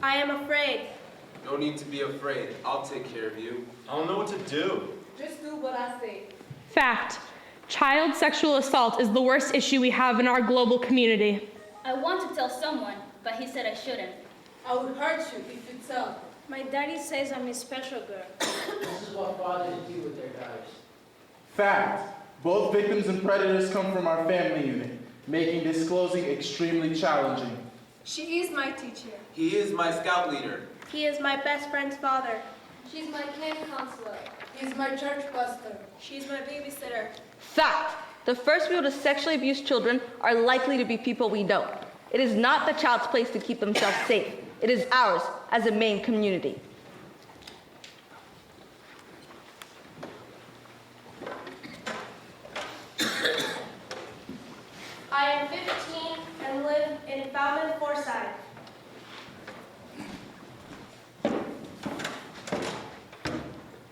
I am afraid. No need to be afraid. I'll take care of you. I don't know what to do. Just do what I say. Fact. Child sexual assault is the worst issue we have in our global community. I want to tell someone, but he said I shouldn't. I would hurt you if you tell. My daddy says I'm his special girl. This is what fathers do with their daughters. Fact. Both victims and predators come from our family unit, making disclosing extremely challenging. She is my teacher. He is my scout leader. He is my best friend's father. She's my camp counselor. He's my church pastor. She's my babysitter. Fact. The first people to sexually abuse children are likely to be people we know. It is not the child's place to keep themselves safe. It is ours as a Maine community. I am 15 and live in Falmouth, Forsyth.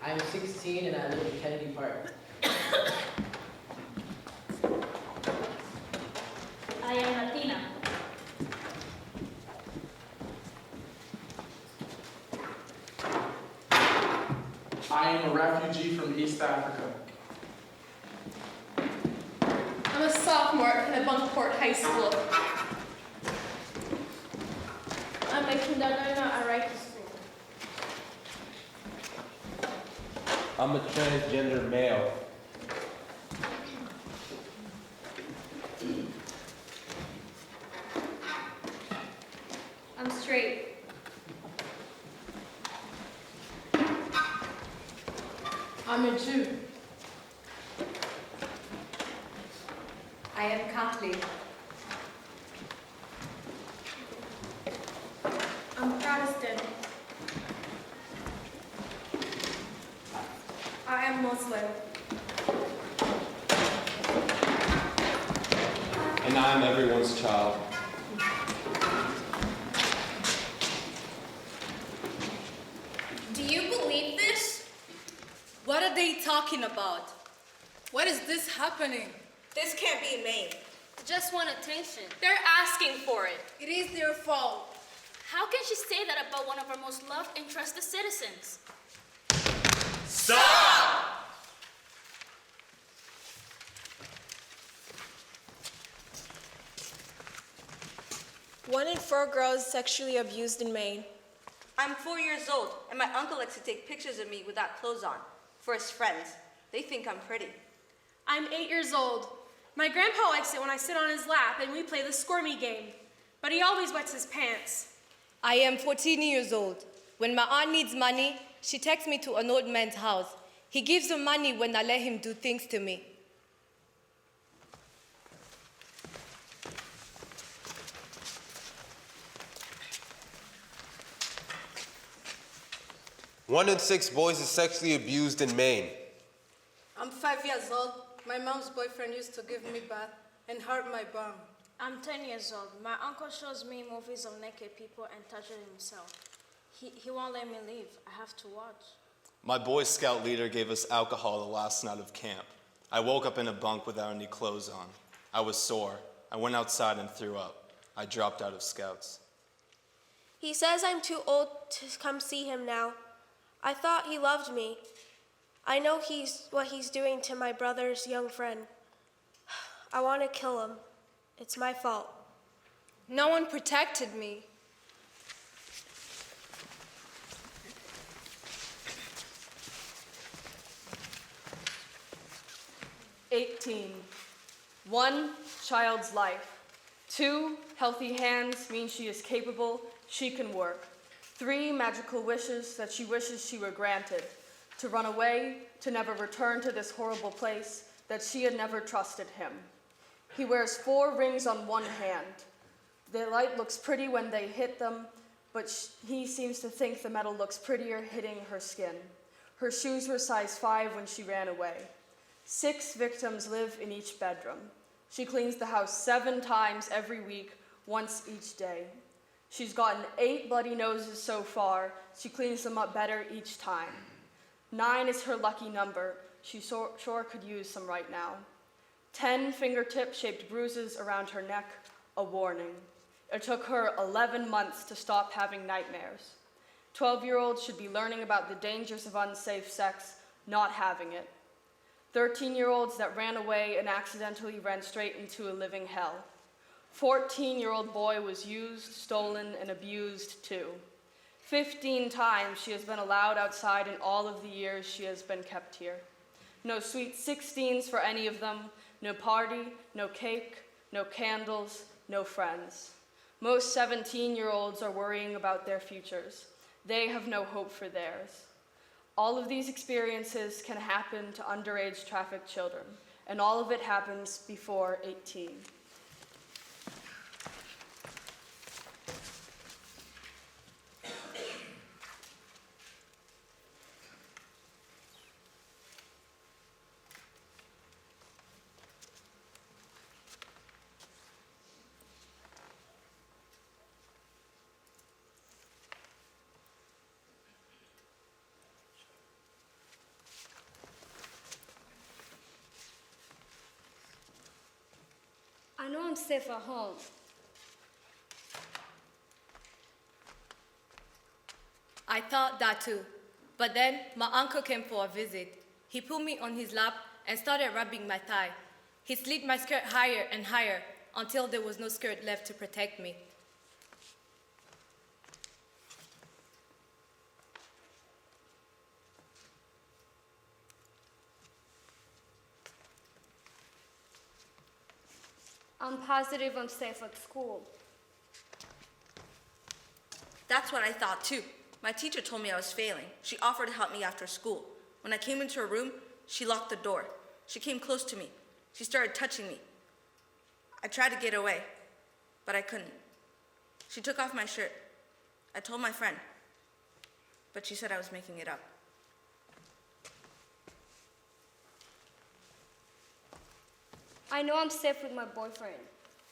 I'm 16 and I live in Kennedy Park. I am Latina. I am a refugee from East Africa. I'm a sophomore in Bunkport High School. I'm a kindergartner at Rice School. I'm a transgender male. I'm straight. I'm a Jew. I am Catholic. I'm Protestant. I am Muslim. And I am everyone's child. Do you believe this? What are they talking about? What is this happening? This can't be Maine. Just want attention. They're asking for it. It is their fault. How can she say that about one of our most loved and trusted citizens? Stop! One in 4 girls sexually abused in Maine. I'm 4 years old, and my uncle likes to take pictures of me without clothes on. For his friends. They think I'm pretty. I'm 8 years old. My grandpa likes it when I sit on his lap and we play the squirmy game. But he always wets his pants. I am 14 years old. When my aunt needs money, she takes me to an old man's house. He gives her money when I let him do things to me. One in 6 boys is sexually abused in Maine. I'm 5 years old. My mom's boyfriend used to give me bath and hurt my bum. I'm 10 years old. My uncle shows me movies of naked people and touches himself. He won't let me leave. I have to watch. My Boy Scout leader gave us alcohol the last night of camp. I woke up in a bunk without any clothes on. I was sore. I went outside and threw up. I dropped out of Scouts. He says I'm too old to come see him now. I thought he loved me. I know what he's doing to my brother's young friend. I want to kill him. It's my fault. No one protected me. One, child's life. 2, healthy hands mean she is capable, she can work. 3, magical wishes that she wishes she were granted. To run away, to never return to this horrible place, that she had never trusted him. He wears 4 rings on one hand. The light looks pretty when they hit them, but he seems to think the metal looks prettier hitting her skin. Her shoes were size 5 when she ran away. 6 victims live in each bedroom. She cleans the house 7 times every week, once each day. She's gotten 8 bloody noses so far. She cleans them up better each time. 9 is her lucky number. She sure could use some right now. 10 fingertip-shaped bruises around her neck, a warning. It took her 11 months to stop having nightmares. 12-year-olds should be learning about the dangers of unsafe sex, not having it. 13-year-olds that ran away and accidentally ran straight into a living hell. 14-year-old boy was used, stolen, and abused too. 15 times she has been allowed outside in all of the years she has been kept here. No sweet 16s for any of them, no party, no cake, no candles, no friends. Most 17-year-olds are worrying about their futures. They have no hope for theirs. All of these experiences can happen to underage trafficked children, and all of it happens before 18. I know I'm safe at home. I thought that too. But then my uncle came for a visit. He put me on his lap and started rubbing my thigh. He slid my skirt higher and higher until there was no skirt left to protect me. I'm positive I'm safe at school. That's what I thought too. My teacher told me I was failing. She offered to help me after school. When I came into her room, she locked the door. She came close to me. She started touching me. I tried to get away, but I couldn't. She took off my shirt. I told my friend, but she said I was making it up. I know I'm safe with my boyfriend.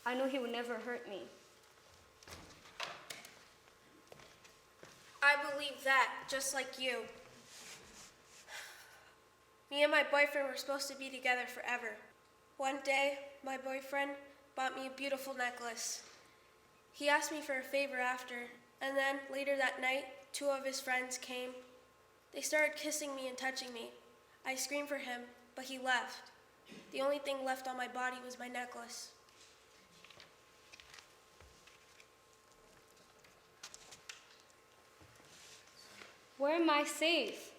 I know he will never hurt me. I believe that, just like you. Me and my boyfriend were supposed to be together forever. One day, my boyfriend bought me a beautiful necklace. He asked me for a favor after, and then later that night, 2 of his friends came. They started kissing me and touching me. I screamed for him, but he left. The only thing left on my body was my necklace. Where am I safe?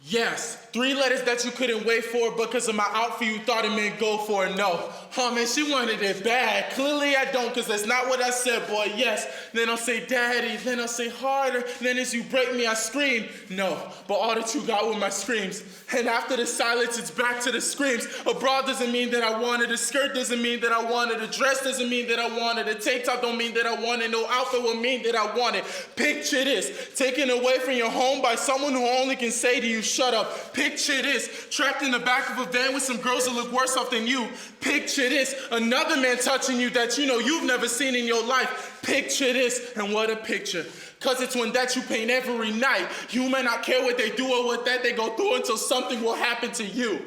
Yes, 3 letters that you couldn't wait for because of my outfit you thought it meant go for a no. Oh man, she wanted it bad. Clearly I don't, because that's not what I said, boy. Yes, then I'll say daddy, then I'll say harder, then as you break me I scream. No, but all that you got were my screams. And after the silence, it's back to the screams. A bra doesn't mean that I wanted a skirt, doesn't mean that I wanted a dress, doesn't mean that I wanted a tank top, don't mean that I wanted no outfit, will mean that I wanted. Picture this, taken away from your home by someone who only can say to you, shut up. Picture this, trapped in the back of a van with some girls that look worse off than you. Picture this, another man touching you that you know you've never seen in your life. Picture this, and what a picture. Cause it's one that you paint every night. You may not care what they do or what that they go through until something will happen to you.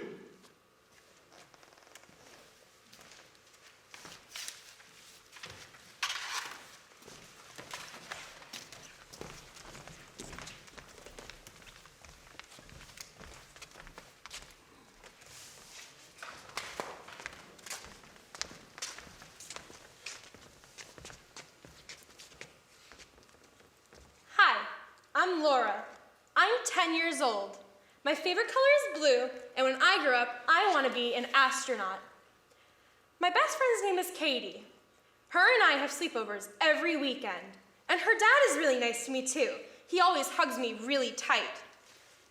Hi, I'm Laura. I'm 10 years old. My favorite color is blue, and when I grow up, I want to be an astronaut. My best friend's name is Katie. Her and I have sleepovers every weekend, and her dad is really nice to me too. He always hugs me really tight.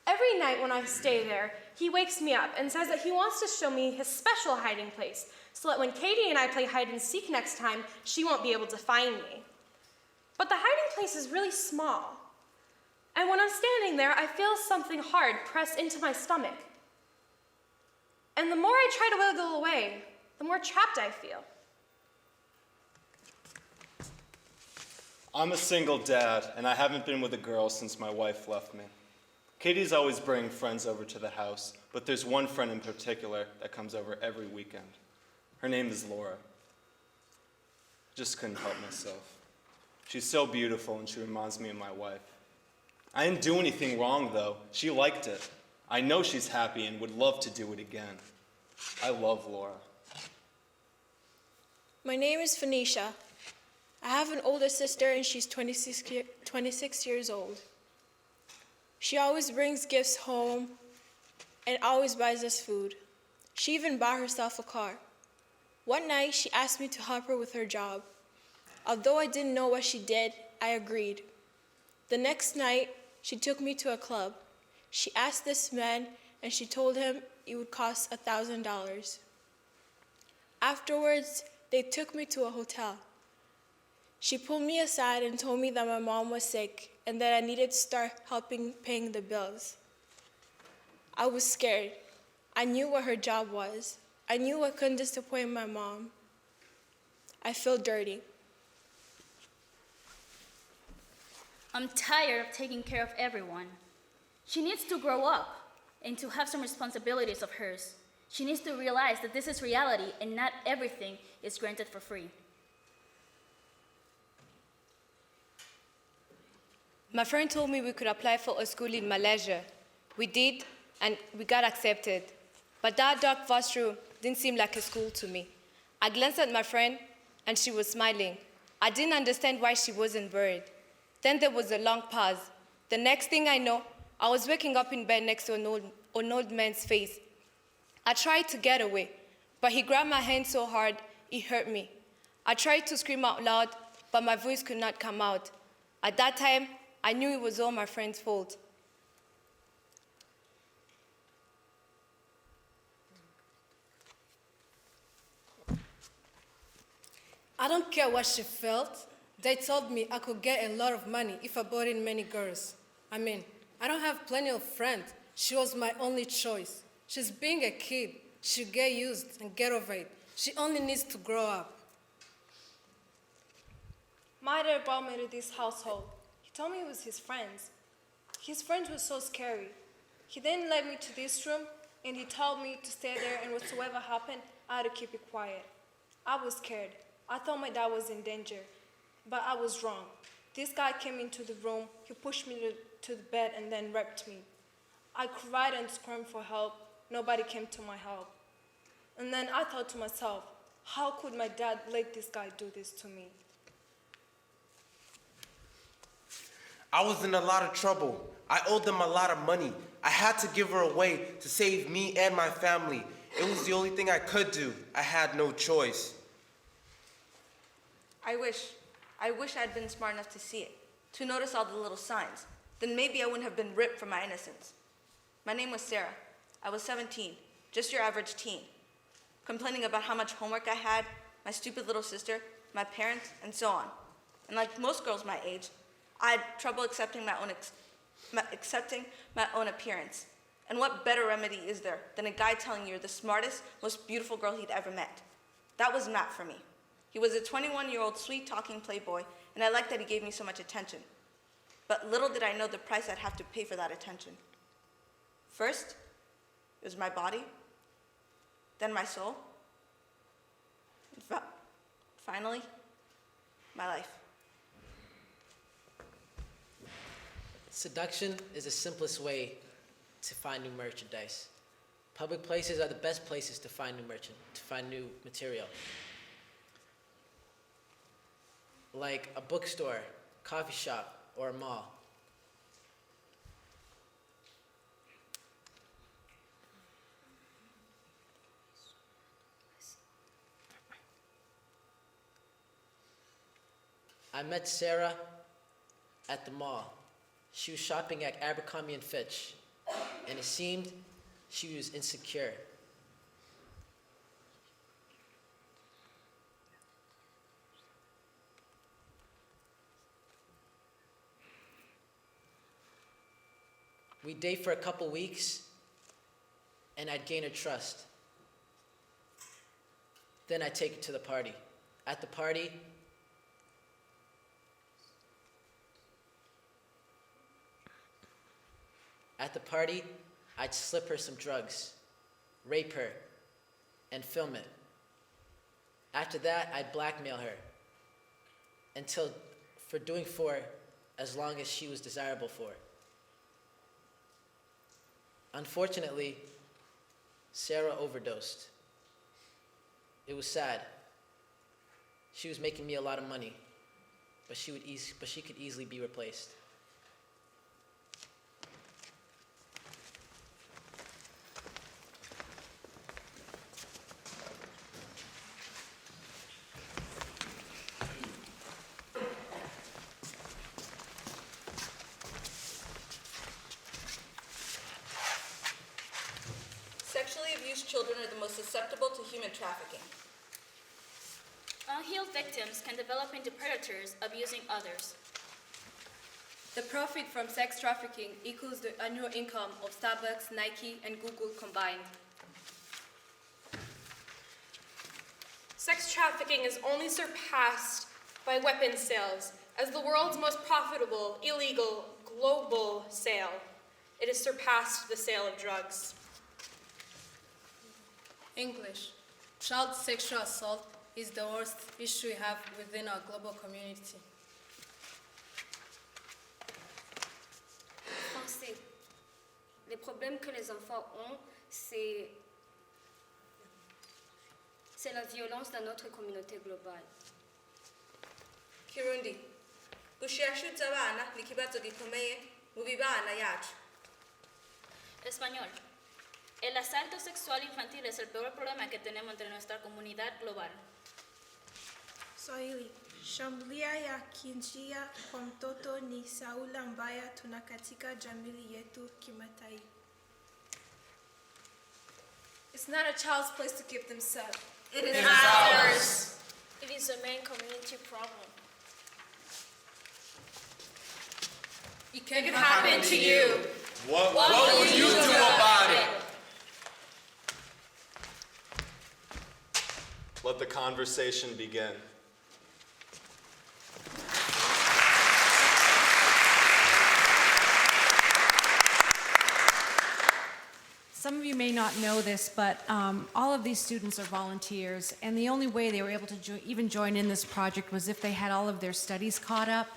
Every night when I stay there, he wakes me up and says that he wants to show me his special hiding place, so that when Katie and I play hide and seek next time, she won't be able to find me. But the hiding place is really small. And when I'm standing there, I feel something hard press into my stomach. And the more I try to wiggle away, the more trapped I feel. I'm a single dad, and I haven't been with a girl since my wife left me. Katie's always bringing friends over to the house, but there's one friend in particular that comes over every weekend. Her name is Laura. Just couldn't help myself. She's so beautiful, and she reminds me of my wife. I didn't do anything wrong, though. She liked it. I know she's happy and would love to do it again. I love Laura. My name is Phoenicia. I have an older sister and she's 26 years old. She always brings gifts home and always buys us food. She even bought herself a car. One night, she asked me to help her with her job. Although I didn't know what she did, I agreed. The next night, she took me to a club. She asked this man, and she told him it would cost $1,000. Afterwards, they took me to a hotel. She pulled me aside and told me that my mom was sick and that I needed to start helping paying the bills. I was scared. I knew what her job was. I knew I couldn't disappoint my mom. I feel dirty. I'm tired of taking care of everyone. She needs to grow up and to have some responsibilities of hers. She needs to realize that this is reality and not everything is granted for free. My friend told me we could apply for a school in Malaysia. We did, and we got accepted. But that dark vast room didn't seem like a school to me. I glanced at my friend, and she was smiling. I didn't understand why she wasn't worried. Then there was a long pause. The next thing I know, I was waking up in bed next to an old man's face. I tried to get away, but he grabbed my hand so hard, it hurt me. I tried to scream out loud, but my voice could not come out. At that time, I knew it was all my friend's fault. I don't care what she felt. They told me I could get a lot of money if I brought in many girls. I mean, I don't have plenty of friends. She was my only choice. She's being a kid. She'll get used and get over it. She only needs to grow up. My dad brought me to this household. He told me it was his friends. His friends were so scary. He then led me to this room, and he told me to stay there, and whatsoever happened, I had to keep it quiet. I was scared. I thought my dad was in danger, but I was wrong. This guy came into the room, he pushed me to the bed and then raped me. I cried and screamed for help. Nobody came to my help. And then I thought to myself, how could my dad let this guy do this to me? I was in a lot of trouble. I owed them a lot of money. I had to give her away to save me and my family. It was the only thing I could do. I had no choice. I wish I'd been smart enough to see it, to notice all the little signs. Then maybe I wouldn't have been ripped for my innocence. My name was Sarah. I was 17, just your average teen, complaining about how much homework I had, my stupid little sister, my parents, and so on. And like most girls my age, I had trouble accepting my own appearance. And what better remedy is there than a guy telling you you're the smartest, most beautiful girl he'd ever met? That was Matt for me. He was a 21-year-old sweet-talking playboy, and I liked that he gave me so much attention. But little did I know the price I'd have to pay for that attention. First, it was my body, then my soul, and finally, my life. Seduction is the simplest way to find new merchandise. Public places are the best places to find new material. Like a bookstore, coffee shop, or a mall. I met Sarah at the mall. She was shopping at Abercrombie & Fitch, and it seemed she was insecure. We'd date for a couple weeks, and I'd gain her trust. Then I'd take her to the party. At the party, I'd slip her some drugs, rape her, and film it. After that, I'd blackmail her for as long as she was desirable for. Unfortunately, Sarah overdosed. It was sad. She was making me a lot of money, but she could easily be replaced. Sexually abused children are the most susceptible to human trafficking. Unhealed victims can develop into predators abusing others. The profit from sex trafficking equals the annual income of Starbucks, Nike, and Google combined. Sex trafficking is only surpassed by weapons sales as the world's most profitable, illegal, global sale. It has surpassed the sale of drugs. English. Child sexual assault is the worst issue we have within our global community. Français. Les problèmes que les enfants ont, c'est la violence dans notre communauté globale. Kirundi. Gushiyashutsa abana ni ikibazo gikomeye mu bibana yacu. Español. El asalto sexual infantil es el peor problema que tenemos entre nuestra comunidad global. Swahili. Shambulia ya kijinsia kwa mtoto ni suala mbaya tuna katika jamii yetu kimataifa. It's not a child's place to keep themselves. It is ours. It is a main community problem. It can Happen to you. What will you do about it? Let the conversation begin. Some of you may not know this, but all of these students are volunteers, and the only way they were able to even join in this project was if they had all of their studies caught up.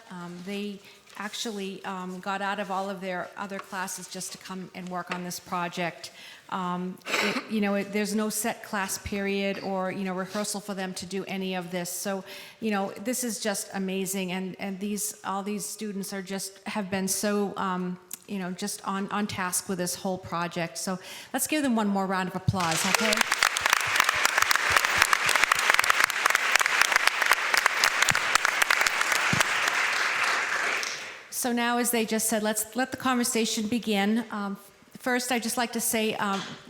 They actually got out of all of their other classes just to come and work on this project. There's no set class period or, rehearsal for them to do any of this. So, this is just amazing, and all these students have been so, just on task with this whole project. So let's give them one more round of applause, okay? So now, as they just said, let's let the conversation begin. First, I'd just like to say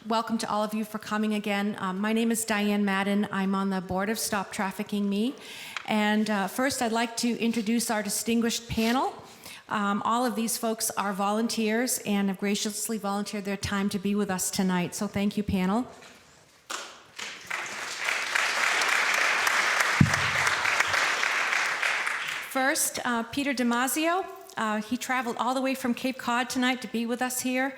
welcome to all of you for coming again. My name is Diane Madden. I'm on the board of Stop Trafficking Me. And first, I'd like to introduce our distinguished panel. All of these folks are volunteers and have graciously volunteered their time to be with us tonight. So thank you, panel. First, Peter Damasio. He traveled all the way from Cape Cod tonight to be with us here.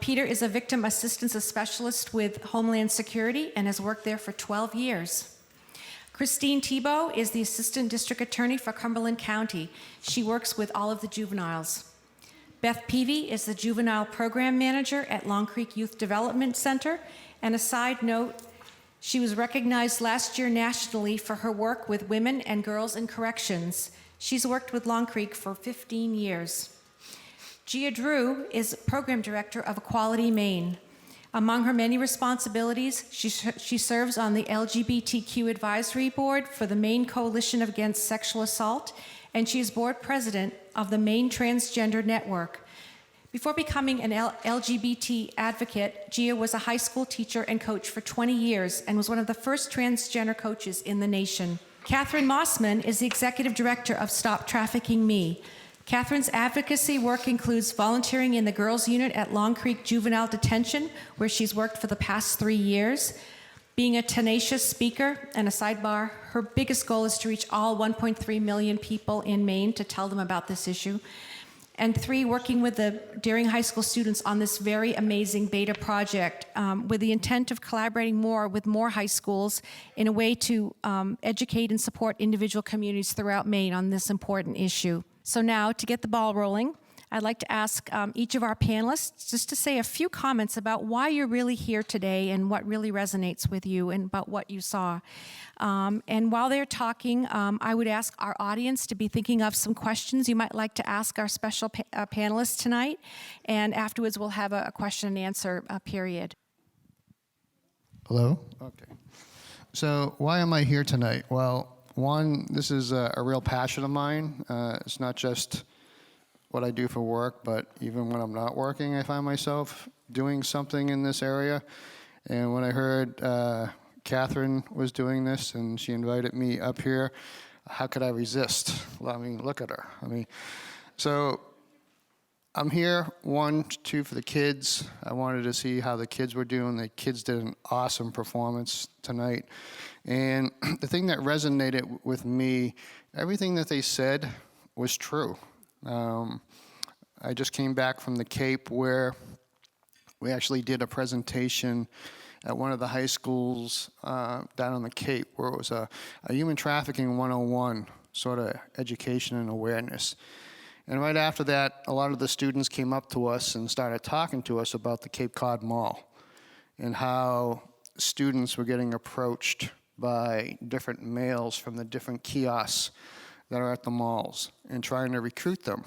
Peter is a victim assistance specialist with Homeland Security and has worked there for 12 years. Christine Tebow is the Assistant District Attorney for Cumberland County. She works with all of the juveniles. Beth Peavy is the Juvenile Program Manager at Long Creek Youth Development Center. And a side note, she was recognized last year nationally for her work with women and girls in corrections. She's worked with Long Creek for 15 years. Gia Drew is Program Director of Equality Maine. Among her many responsibilities, she serves on the LGBTQ Advisory Board for the Maine Coalition Against Sexual Assault, and she is board president of the Maine Transgender Network. Before becoming an LGBT advocate, Gia was a high school teacher and coach for 20 years and was one of the first transgender coaches in the nation. Catherine Mossman is the executive director of Stop Trafficking Me. Catherine's advocacy work includes volunteering in the girls' unit at Long Creek Juvenile Detention, where she's worked for the past 3 years. Being a tenacious speaker, and a sidebar, her biggest goal is to reach all 1.3 million people in Maine to tell them about this issue. And 3, working with the Daring High School students on this very amazing beta project with the intent of collaborating more with more high schools in a way to educate and support individual communities throughout Maine on this important issue. So now, to get the ball rolling, I'd like to ask each of our panelists just to say a few comments about why you're really here today and what really resonates with you and about what you saw. And while they're talking, I would ask our audience to be thinking of some questions you might like to ask our special panelists tonight. And afterwards, we'll have a question and answer period. Hello? Okay. So why am I here tonight? Well, one, this is a real passion of mine. It's not just what I do for work, but even when I'm not working, I find myself doing something in this area. And when I heard Catherine was doing this and she invited me up here, how could I resist? Well, I mean, look at her. So I'm here, 1, 2, for the kids. I wanted to see how the kids were doing. The kids did an awesome performance tonight. And the thing that resonated with me, everything that they said was true. I just came back from the Cape where we actually did a presentation at one of the high schools down on the Cape where it was a human trafficking 101 sort of education and awareness. And right after that, a lot of the students came up to us and started talking to us about the Cape Cod Mall and how students were getting approached by different males from the different kiosks that are at the malls and trying to recruit them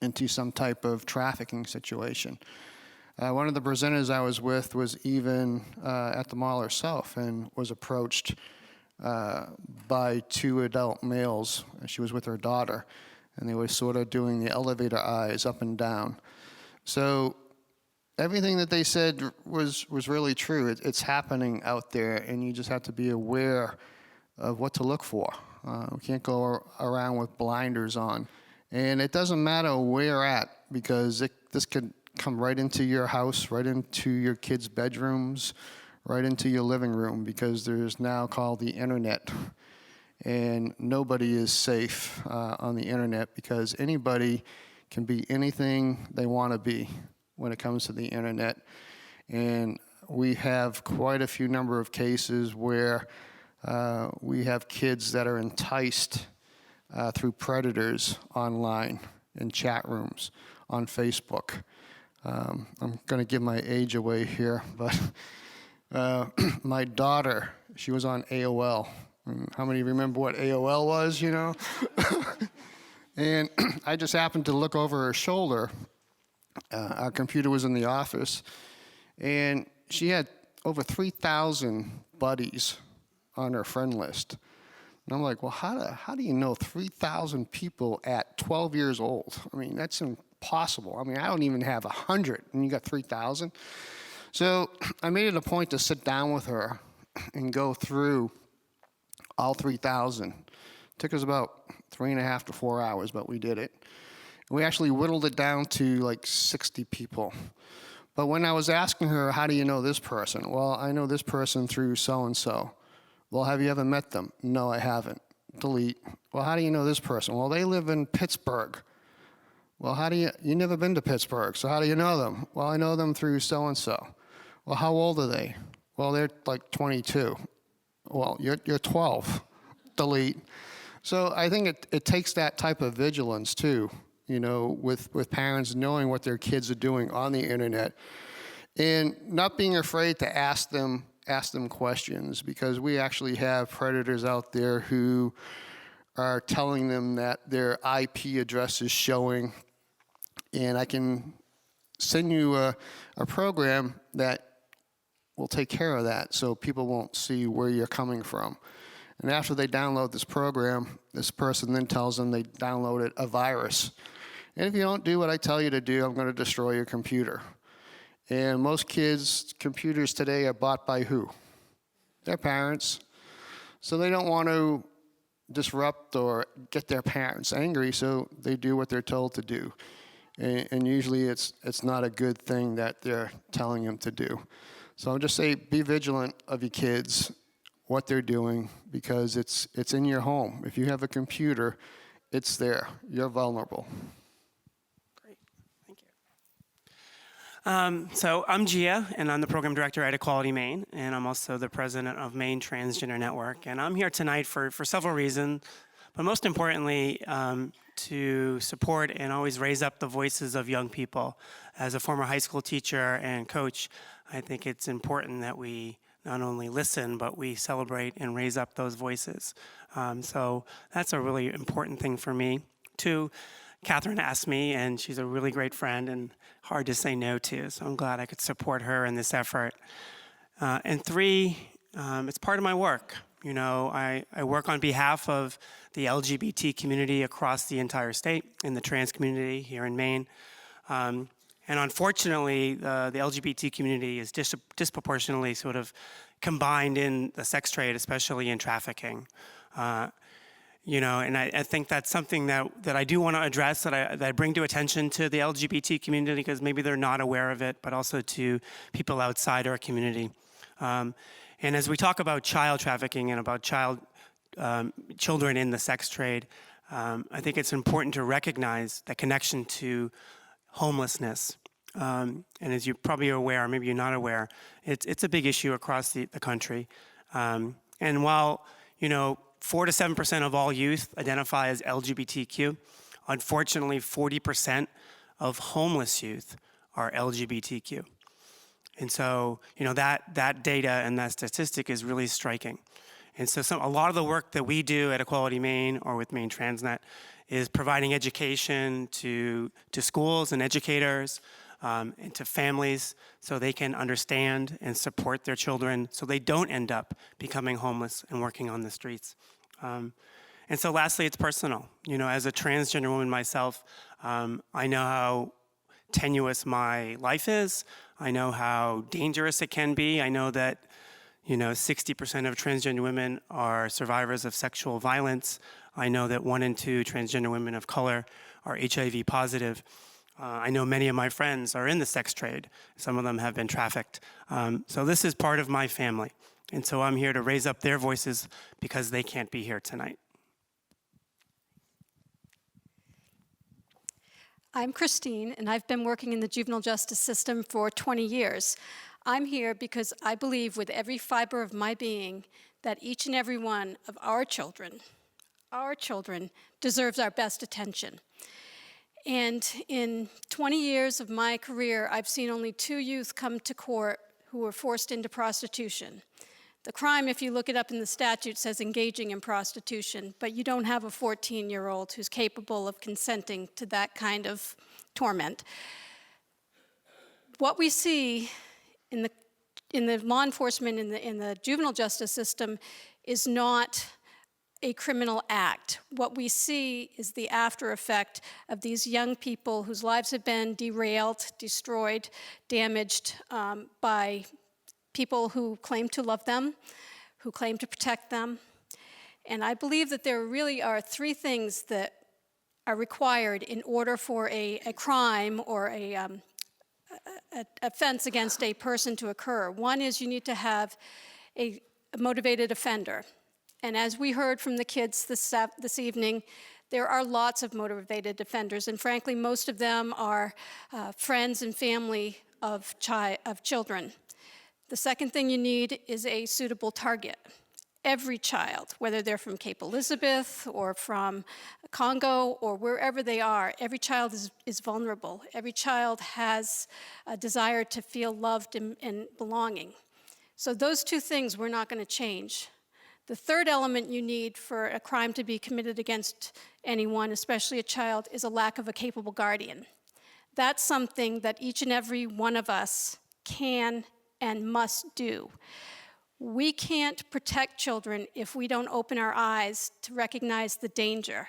into some type of trafficking situation. One of the presenters I was with was even at the mall herself and was approached by 2 adult males. She was with her daughter, and they were sort of doing the elevator eyes up and down. So everything that they said was really true. It's happening out there, and you just have to be aware of what to look for. We can't go around with blinders on. And it doesn't matter where you're at, because this could come right into your house, right into your kids' bedrooms, right into your living room, because there's now called the internet. And nobody is safe on the internet, because anybody can be anything they want to be when it comes to the internet. And we have quite a few number of cases where we have kids that are enticed through predators online in chat rooms on Facebook. I'm going to give my age away here, but my daughter, she was on AOL. How many remember what AOL was, you know? And I just happened to look over her shoulder. Our computer was in the office, and she had over 3,000 buddies on her friend list. And I'm like, well, how do you know 3,000 people at 12 years old? I mean, that's impossible. I mean, I don't even have 100, and you got 3,000? So I made it a point to sit down with her and go through all 3,000. Took us about 3.5 to 4 hours, but we did it. We actually whittled it down to like 60 people. But when I was asking her, how do you know this person? Well, I know this person through so-and-so. Well, have you ever met them? No, I haven't. Delete. Well, how do you know this person? Well, they live in Pittsburgh. Well, you never been to Pittsburgh, so how do you know them? Well, I know them through so-and-so. Well, how old are they? Well, they're like 22. Well, you're 12. Delete. So I think it takes that type of vigilance too, you know, with parents knowing what their kids are doing on the internet and not being afraid to ask them questions, because we actually have predators out there who are telling them that their IP address is showing, and I can send you a program that will take care of that so people won't see where you're coming from. And after they download this program, this person then tells them they downloaded a virus. And if you don't do what I tell you to do, I'm going to destroy your computer. And most kids' computers today are bought by who? Their parents. So they don't want to disrupt or get their parents angry, so they do what they're told to do. And usually it's not a good thing that they're telling them to do. So I'll just say be vigilant of your kids, what they're doing, because it's in your home. If you have a computer, it's there. You're vulnerable. So I'm Gia, and I'm the program director at Equality Maine, and I'm also the president of Maine Transgender Network. And I'm here tonight for several reasons, but most importantly, to support and always raise up the voices of young people. As a former high school teacher and coach, I think it's important that we not only listen, but we celebrate and raise up those voices. So that's a really important thing for me. Two, Catherine asked me, and she's a really great friend and hard to say no to, so I'm glad I could support her in this effort. And three, it's part of my work. You know, I work on behalf of the LGBT community across the entire state and the trans community here in Maine. And unfortunately, the LGBT community is disproportionately sort of combined in the sex trade, especially in trafficking. You know, and I think that's something that I do want to address, that I bring to attention to the LGBT community, because maybe they're not aware of it, but also to people outside our community. And as we talk about child trafficking and about children in the sex trade, I think it's important to recognize the connection to homelessness. And as you probably are aware, or maybe you're not aware, it's a big issue across the country. And while, you know, 4 to 7% of all youth identify as LGBTQ. Unfortunately, 40% of homeless youth are LGBTQ. And so, you know, that data and that statistic is really striking. And so a lot of the work that we do at Equality Maine or with Maine Transnet is providing education to schools and educators, and to families, so they can understand and support their children so they don't end up becoming homeless and working on the streets. And so lastly, it's personal. You know, as a transgender woman myself, I know how tenuous my life is. I know how dangerous it can be. I know that, you know, 60% of transgender women are survivors of sexual violence. I know that 1 in 2 transgender women of color are HIV positive. I know many of my friends are in the sex trade. Some of them have been trafficked. So this is part of my family. And so I'm here to raise up their voices because they can't be here tonight. I'm Christine, and I've been working in the juvenile justice system for 20 years. I'm here because I believe with every fiber of my being that each and every one of our children deserves our best attention. And in 20 years of my career, I've seen only 2 youth come to court who were forced into prostitution. The crime, if you look it up in the statute, says engaging in prostitution, but you don't have a 14-year-old who's capable of consenting to that kind of torment. What we see in the law enforcement, in the juvenile justice system, is not a criminal act. What we see is the after effect of these young people whose lives have been derailed, destroyed, damaged by people who claim to love them, who claim to protect them. And I believe that there really are 3 things that are required in order for a crime or a offense against a person to occur. One is you need to have a motivated offender. And as we heard from the kids this evening, there are lots of motivated offenders, and frankly, most of them are friends and family of children. The second thing you need is a suitable target. Every child, whether they're from Cape Elizabeth or from Congo or wherever they are, every child is vulnerable. Every child has a desire to feel loved and belonging. So those 2 things we're not going to change. The third element you need for a crime to be committed against anyone, especially a child, is a lack of a capable guardian. That's something that each and every one of us can and must do. We can't protect children if we don't open our eyes to recognize the danger.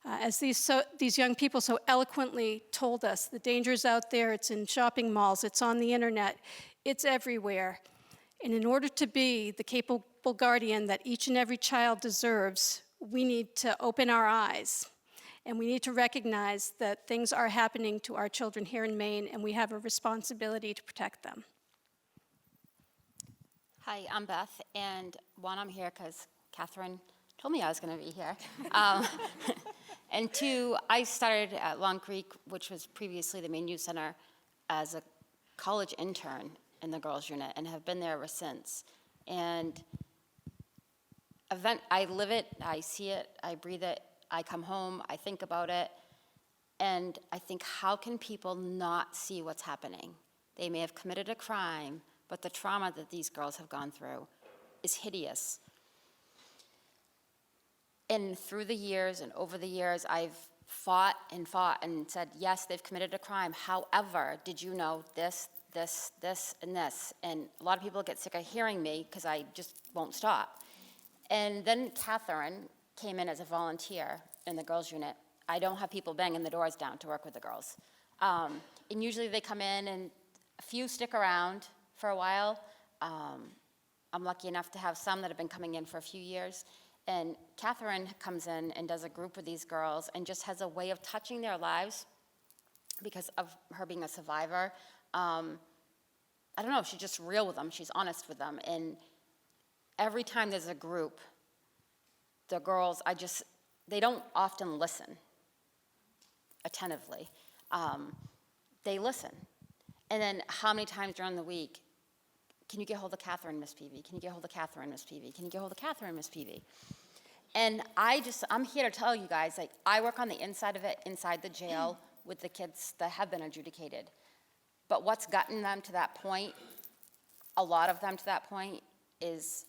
As these young people so eloquently told us, the danger's out there, it's in shopping malls, it's on the internet, it's everywhere. And in order to be the capable guardian that each and every child deserves, we need to open our eyes, and we need to recognize that things are happening to our children here in Maine, and we have a responsibility to protect them. Hi, I'm Beth, and one, I'm here because Catherine told me I was going to be here. And two, I started at Long Creek, which was previously the Maine Youth Center, as a college intern in the girls' unit, and have been there ever since. And I live it, I see it, I breathe it, I come home, I think about it, and I think, how can people not see what's happening? They may have committed a crime, but the trauma that these girls have gone through is hideous. And through the years and over the years, I've fought and said, yes, they've committed a crime. However, did you know this, this, this, and this? And a lot of people get sick of hearing me because I just won't stop. And then Catherine came in as a volunteer in the girls' unit. I don't have people banging the doors down to work with the girls. And usually they come in, and a few stick around for a while. I'm lucky enough to have some that have been coming in for a few years. And Catherine comes in and does a group with these girls and just has a way of touching their lives because of her being a survivor. I don't know, she's just real with them. She's honest with them. And every time there's a group, the girls, they don't often listen attentively. They listen. And then how many times during the week, can you get hold of Catherine, Miss Peavy? Can you get hold of Catherine, Miss Peavy? Can you get hold of Catherine, Miss Peavy? And I'm here to tell you guys, like, I work on the inside of it, inside the jail, with the kids that have been adjudicated. But what's gotten them to that point, a lot of them to that point, is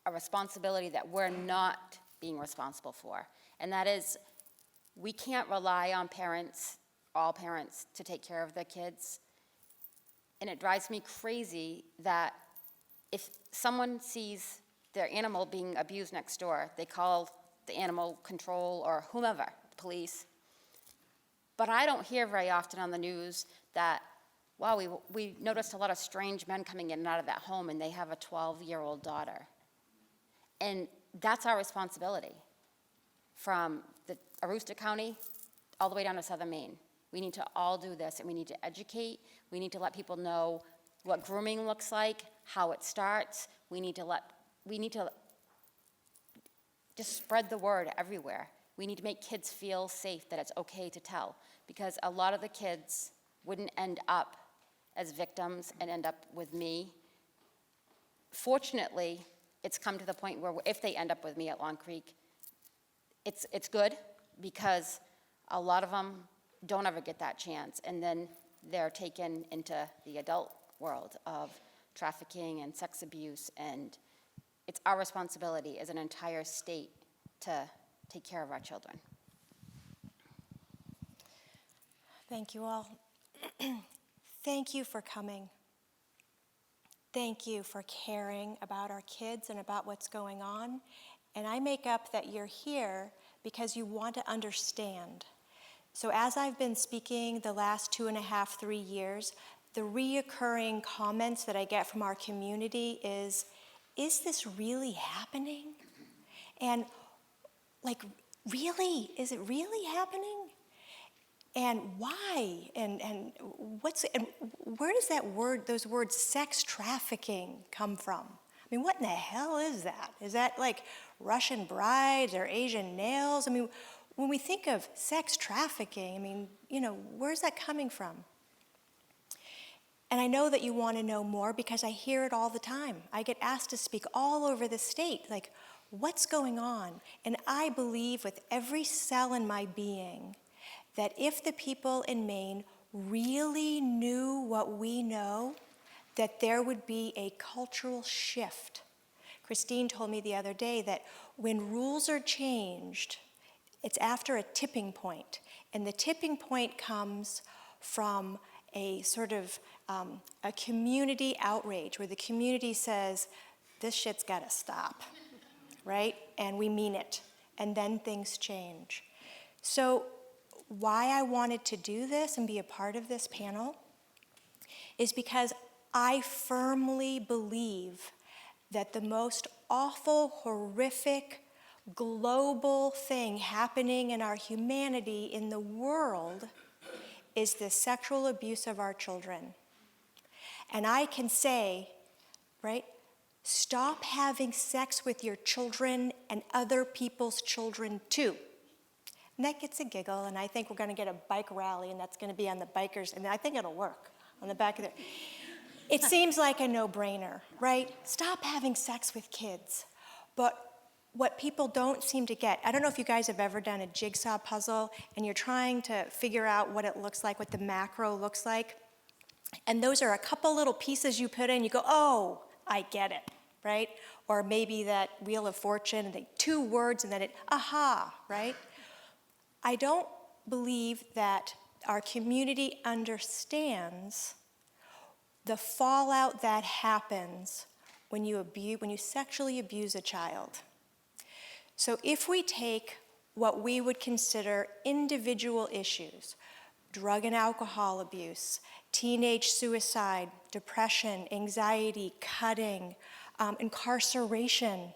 a responsibility that we're not being responsible for. And that is, we can't rely on parents, all parents, to take care of their kids. And it drives me crazy that if someone sees their animal being abused next door, they call the animal control or whomever, police. But I don't hear very often on the news that, wow, we noticed a lot of strange men coming in and out of that home, and they have a 12-year-old daughter. And that's our responsibility, from Aroostook County all the way down to Southern Maine. We need to all do this, and we need to educate. We need to let people know what grooming looks like, how it starts. We need to just spread the word everywhere. We need to make kids feel safe, that it's okay to tell, because a lot of the kids wouldn't end up as victims and end up with me. Fortunately, it's come to the point where if they end up with me at Long Creek, it's good, because a lot of them don't ever get that chance, and then they're taken into the adult world of trafficking and sex abuse, and it's our responsibility as an entire state to take care of our children. Thank you all. Thank you for coming. Thank you for caring about our kids and about what's going on. And I make up that you're here because you want to understand. So as I've been speaking the last 2.5, 3 years, the reoccurring comments that I get from our community is this really happening? And like, really? Is it really happening? And why? And where does those words sex trafficking come from? I mean, what in the hell is that? Is that like Russian brides or Asian nails? I mean, when we think of sex trafficking, I mean, where's that coming from? And I know that you want to know more because I hear it all the time. I get asked to speak all over the state, like, what's going on? And I believe with every cell in my being that if the people in Maine really knew what we know, that there would be a cultural shift. Christine told me the other day that when rules are changed, it's after a tipping point. And the tipping point comes from a sort of a community outrage where the community says, this shit's gotta stop, right? And we mean it. And then things change. So why I wanted to do this and be a part of this panel is because I firmly believe that the most awful, horrific, global thing happening in our humanity, in the world, is the sexual abuse of our children. And I can say, right, stop having sex with your children and other people's children too. And that gets a giggle, and I think we're going to get a bike rally, and that's going to be on the bikers, and I think it'll work on the back of there. It seems like a no-brainer, right? Stop having sex with kids. But what people don't seem to get, I don't know if you guys have ever done a jigsaw puzzle, and you're trying to figure out what it looks like, what the macro looks like, and those are a couple little pieces you put in, you go, oh, I get it, right? Or maybe that Wheel of Fortune, and 2 words, and then it, aha, right? I don't believe that our community understands the fallout that happens when you sexually abuse a child. So if we take what we would consider individual issues, drug and alcohol abuse, teenage suicide, depression, anxiety, cutting, incarceration,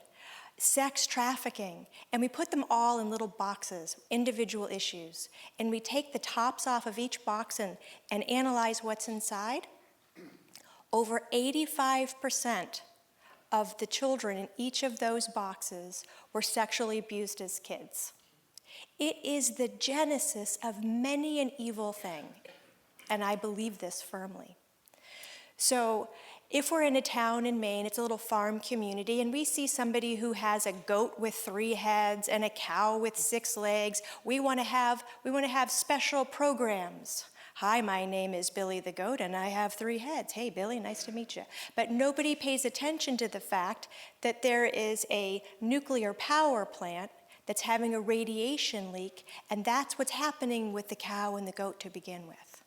sex trafficking, and we put them all in little boxes, individual issues, and we take the tops off of each box and analyze what's inside, over 85% of the children in each of those boxes were sexually abused as kids. It is the genesis of many an evil thing, and I believe this firmly. So if we're in a town in Maine, it's a little farm community, and we see somebody who has a goat with 3 heads and a cow with 6 legs, we want to have special programs. Hi, my name is Billy the goat, and I have 3 heads. Hey, Billy, nice to meet you. But nobody pays attention to the fact that there is a nuclear power plant that's having a radiation leak, and that's what's happening with the cow and the goat to begin with.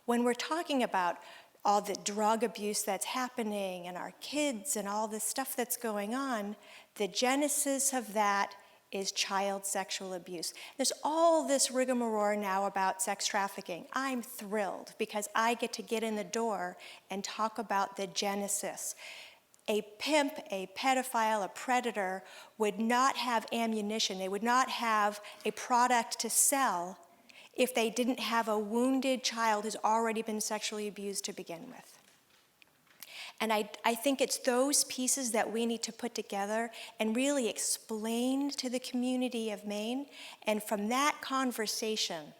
When we're talking about all the drug abuse that's happening and our kids and all this stuff that's going on, the genesis of that is child sexual abuse. There's all this rigmarole now about sex trafficking. I'm thrilled because I get to get in the door and talk about the genesis. A pimp, a pedophile, a predator would not have ammunition. They would not have a product to sell if they didn't have a wounded child who's already been sexually abused to begin with. And I think it's those pieces that we need to put together and really explain to the community of Maine. And from that conversation,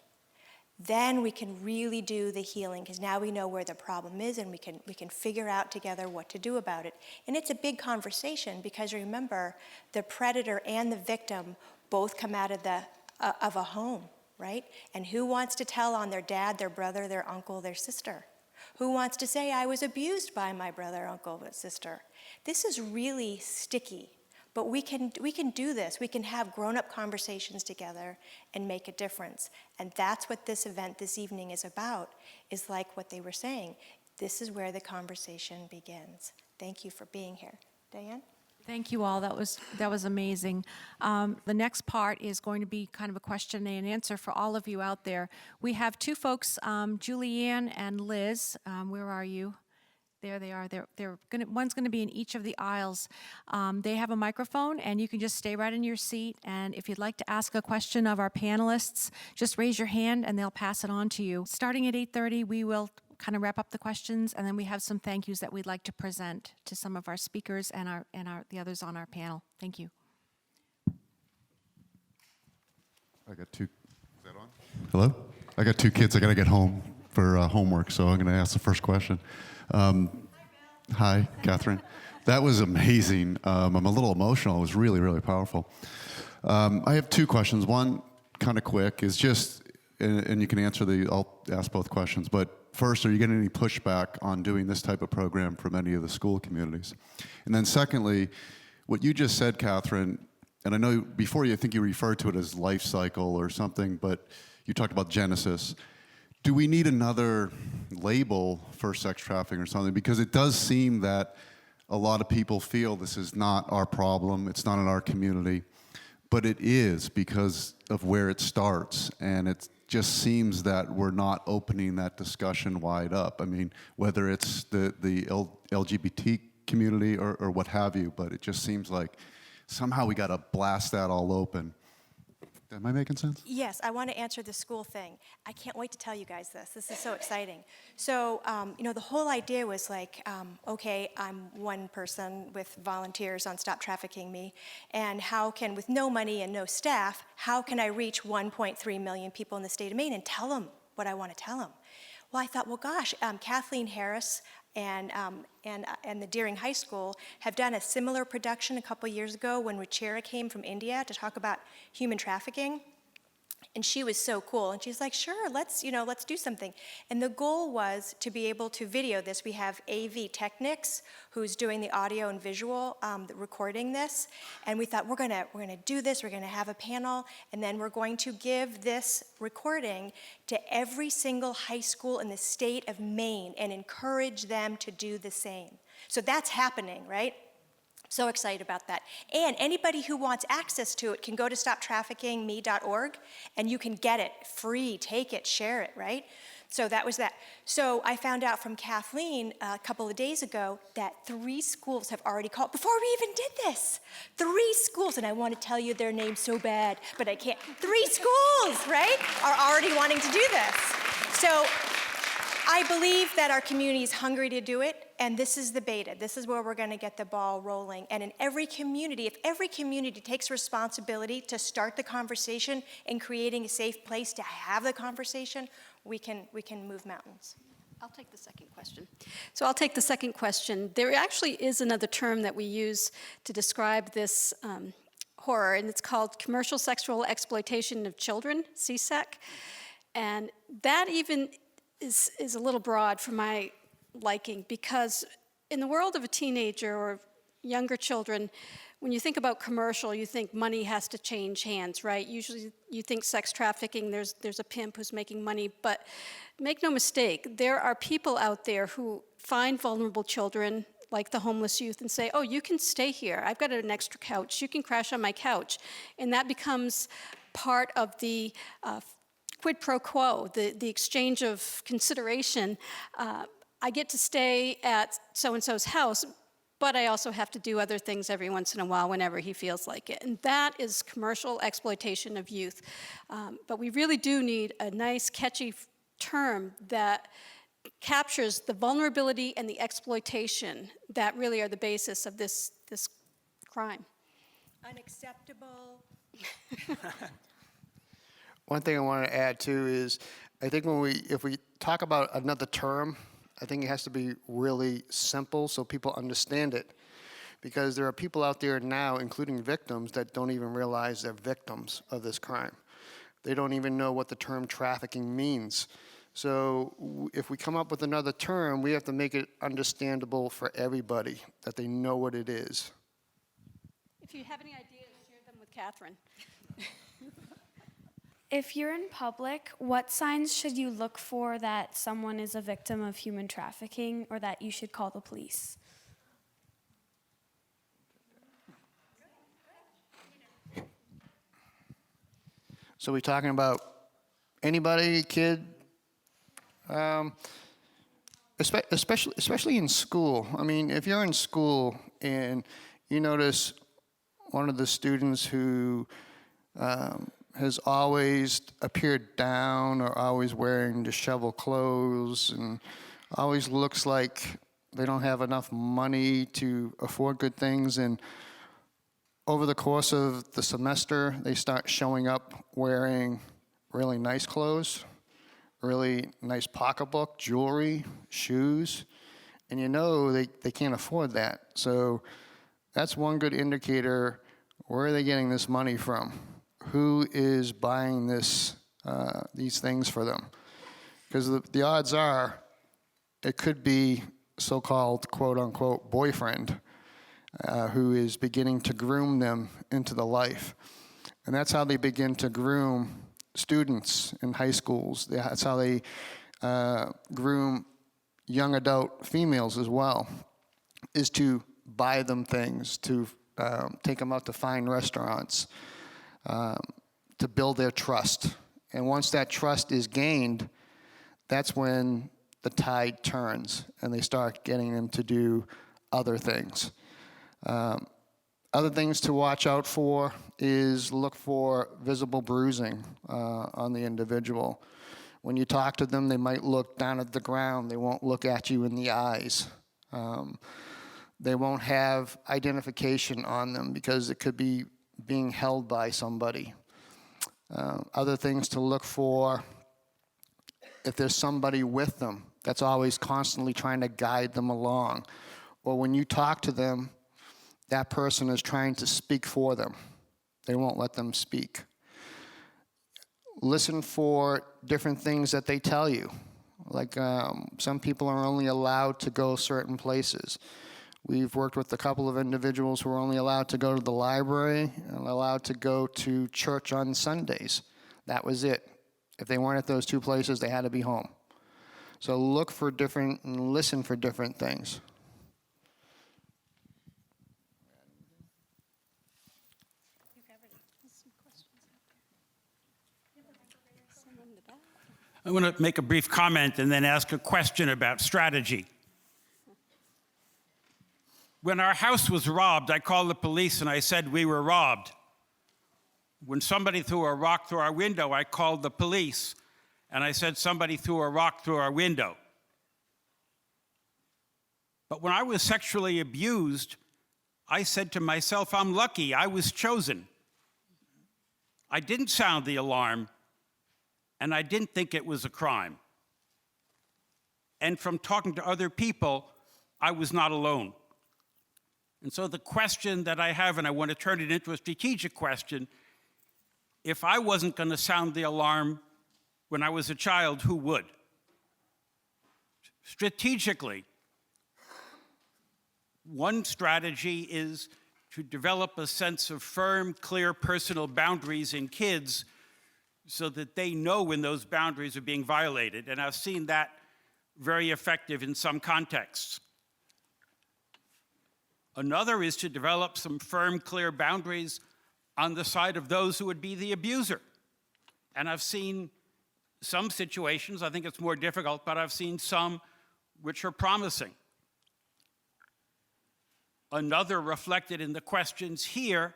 then we can really do the healing, because now we know where the problem is and we can figure out together what to do about it. And it's a big conversation because remember, the predator and the victim both come out of a home, right? And who wants to tell on their dad, their brother, their uncle, their sister? Who wants to say, I was abused by my brother, uncle, sister? This is really sticky, but we can do this. We can have grown-up conversations together and make a difference. And that's what this event this evening is about, is like what they were saying. This is where the conversation begins. Thank you for being here. Diane? Thank you all. That was amazing. The next part is going to be kind of a question and answer for all of you out there. We have 2 folks, Julianne and Liz. Where are you? There they are. One's going to be in each of the aisles. They have a microphone, and you can just stay right in your seat. And if you'd like to ask a question of our panelists, just raise your hand, and they'll pass it on to you. Starting at 8:30, we will kind of wrap up the questions, and then we have some thank yous that we'd like to present to some of our speakers and the others on our panel. Thank you. I got 2. Is that on? Hello? I got 2 kids. I got to get home for homework, so I'm going to ask the first question. Hi, Catherine. That was amazing. I'm a little emotional. It was really, really powerful. I have 2 questions. One, kind of quick, is just, and you can answer I'll ask both questions, but first, are you getting any pushback on doing this type of program from any of the school communities? And then secondly, what you just said, Catherine, and I know before I think you referred to it as life cycle or something, but you talked about genesis. Do we need another label for sex trafficking or something? Because it does seem that a lot of people feel this is not our problem, it's not in our community, but it is because of where it starts, and it just seems that we're not opening that discussion wide up. I mean, whether it's the LGBT community or what have you, but it just seems like somehow we got to blast that all open. Am I making sense? Yes, I want to answer the school thing. I can't wait to tell you guys this. This is so exciting. So, the whole idea was like, okay, I'm one person with volunteers on Stop Trafficking Me, and how can, with no money and no staff, how can I reach 1.3 million people in the state of Maine and tell them what I want to tell them? Well, I thought, well, gosh, Kathleen Harris and the Deering High School have done a similar production a couple years ago when Ruchira came from India to talk about human trafficking. And she was so cool. And she's like, sure, let's do something. And the goal was to be able to video this. We have AV Technics, who's doing the audio and visual, recording this. And we thought, we're gonna do this, we're gonna have a panel, and then we're going to give this recording to every single high school in the state of Maine and encourage them to do the same. So that's happening, right? So excited about that. And anybody who wants access to it can go to stoptraffickingme.org and you can get it free, take it, share it, right? So that was that. So I found out from Kathleen a couple of days ago that 3 schools have already called, before we even did this, 3 schools, and I want to tell you their names so bad, but I can't. 3 schools, right, are already wanting to do this. So I believe that our community is hungry to do it, and this is the beta. This is where we're going to get the ball rolling. And in every community, if every community takes responsibility to start the conversation and creating a safe place to have the conversation, we can move mountains. I'll take the second question. So I'll take the second question. There actually is another term that we use to describe this horror, and it's called commercial sexual exploitation of children, CSEC. And that even is a little broad for my liking, because in the world of a teenager or younger children, when you think about commercial, you think money has to change hands, right? Usually you think sex trafficking, there's a pimp who's making money, but make no mistake, there are people out there who find vulnerable children, like the homeless youth, and say, oh, you can stay here. I've got an extra couch. You can crash on my couch. And that becomes part of the quid pro quo, the exchange of consideration. I get to stay at so-and-so's house, but I also have to do other things every once in a while whenever he feels like it. And that is commercial exploitation of youth. But we really do need a nice, catchy term that captures the vulnerability and the exploitation that really are the basis of this crime. Unacceptable. One thing I want to add too is, I think if we talk about another term, I think it has to be really simple so people understand it. Because there are people out there now, including victims, that don't even realize they're victims of this crime. They don't even know what the term trafficking means. So if we come up with another term, we have to make it understandable for everybody, that they know what it is. If you have any ideas, share them with Catherine. If you're in public, what signs should you look for that someone is a victim of human trafficking or that you should call the police? So we're talking about anybody, kid, especially in school. I mean, if you're in school and you notice one of the students who has always appeared down or always wearing disheveled clothes and always looks like they don't have enough money to afford good things, and over the course of the semester, they start showing up wearing really nice clothes, really nice pocketbook, jewelry, shoes, and you know they can't afford that. So that's one good indicator. Where are they getting this money from? Who is buying these things for them? Because the odds are it could be so-called quote-unquote boyfriend who is beginning to groom them into the life. And that's how they begin to groom students in high schools. That's how they groom young adult females as well, is to buy them things, to take them out to fine restaurants, to build their trust. And once that trust is gained, that's when the tide turns and they start getting them to do other things. Other things to watch out for is look for visible bruising on the individual. When you talk to them, they might look down at the ground. They won't look at you in the eyes. They won't have identification on them because it could be being held by somebody. Other things to look for, if there's somebody with them that's always constantly trying to guide them along, or when you talk to them, that person is trying to speak for them. They won't let them speak. Listen for different things that they tell you. Like some people are only allowed to go certain places. We've worked with a couple of individuals who are only allowed to go to the library and allowed to go to church on Sundays. That was it. If they weren't at those two places, they had to be home. So look for different and listen for different things. I want to make a brief comment and then ask a question about strategy. When our house was robbed, I called the police and I said we were robbed. When somebody threw a rock through our window, I called the police and I said somebody threw a rock through our window. But when I was sexually abused, I said to myself, I'm lucky, I was chosen. I didn't sound the alarm, and I didn't think it was a crime. And from talking to other people, I was not alone. And so the question that I have, and I want to turn it into a strategic question, if I wasn't going to sound the alarm when I was a child, who would? Strategically, one strategy is to develop a sense of firm, clear personal boundaries in kids so that they know when those boundaries are being violated. And I've seen that very effective in some contexts. Another is to develop some firm, clear boundaries on the side of those who would be the abuser. And I've seen some situations, I think it's more difficult, but I've seen some which are promising. Another reflected in the questions here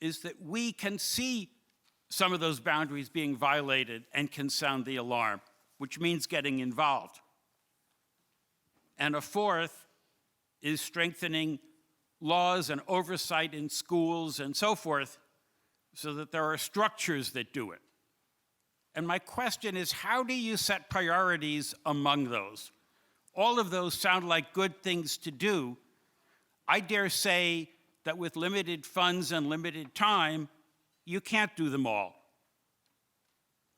is that we can see some of those boundaries being violated and can sound the alarm, which means getting involved. And a fourth is strengthening laws and oversight in schools and so forth so that there are structures that do it. And my question is, how do you set priorities among those? All of those sound like good things to do. I dare say that with limited funds and limited time, you can't do them all.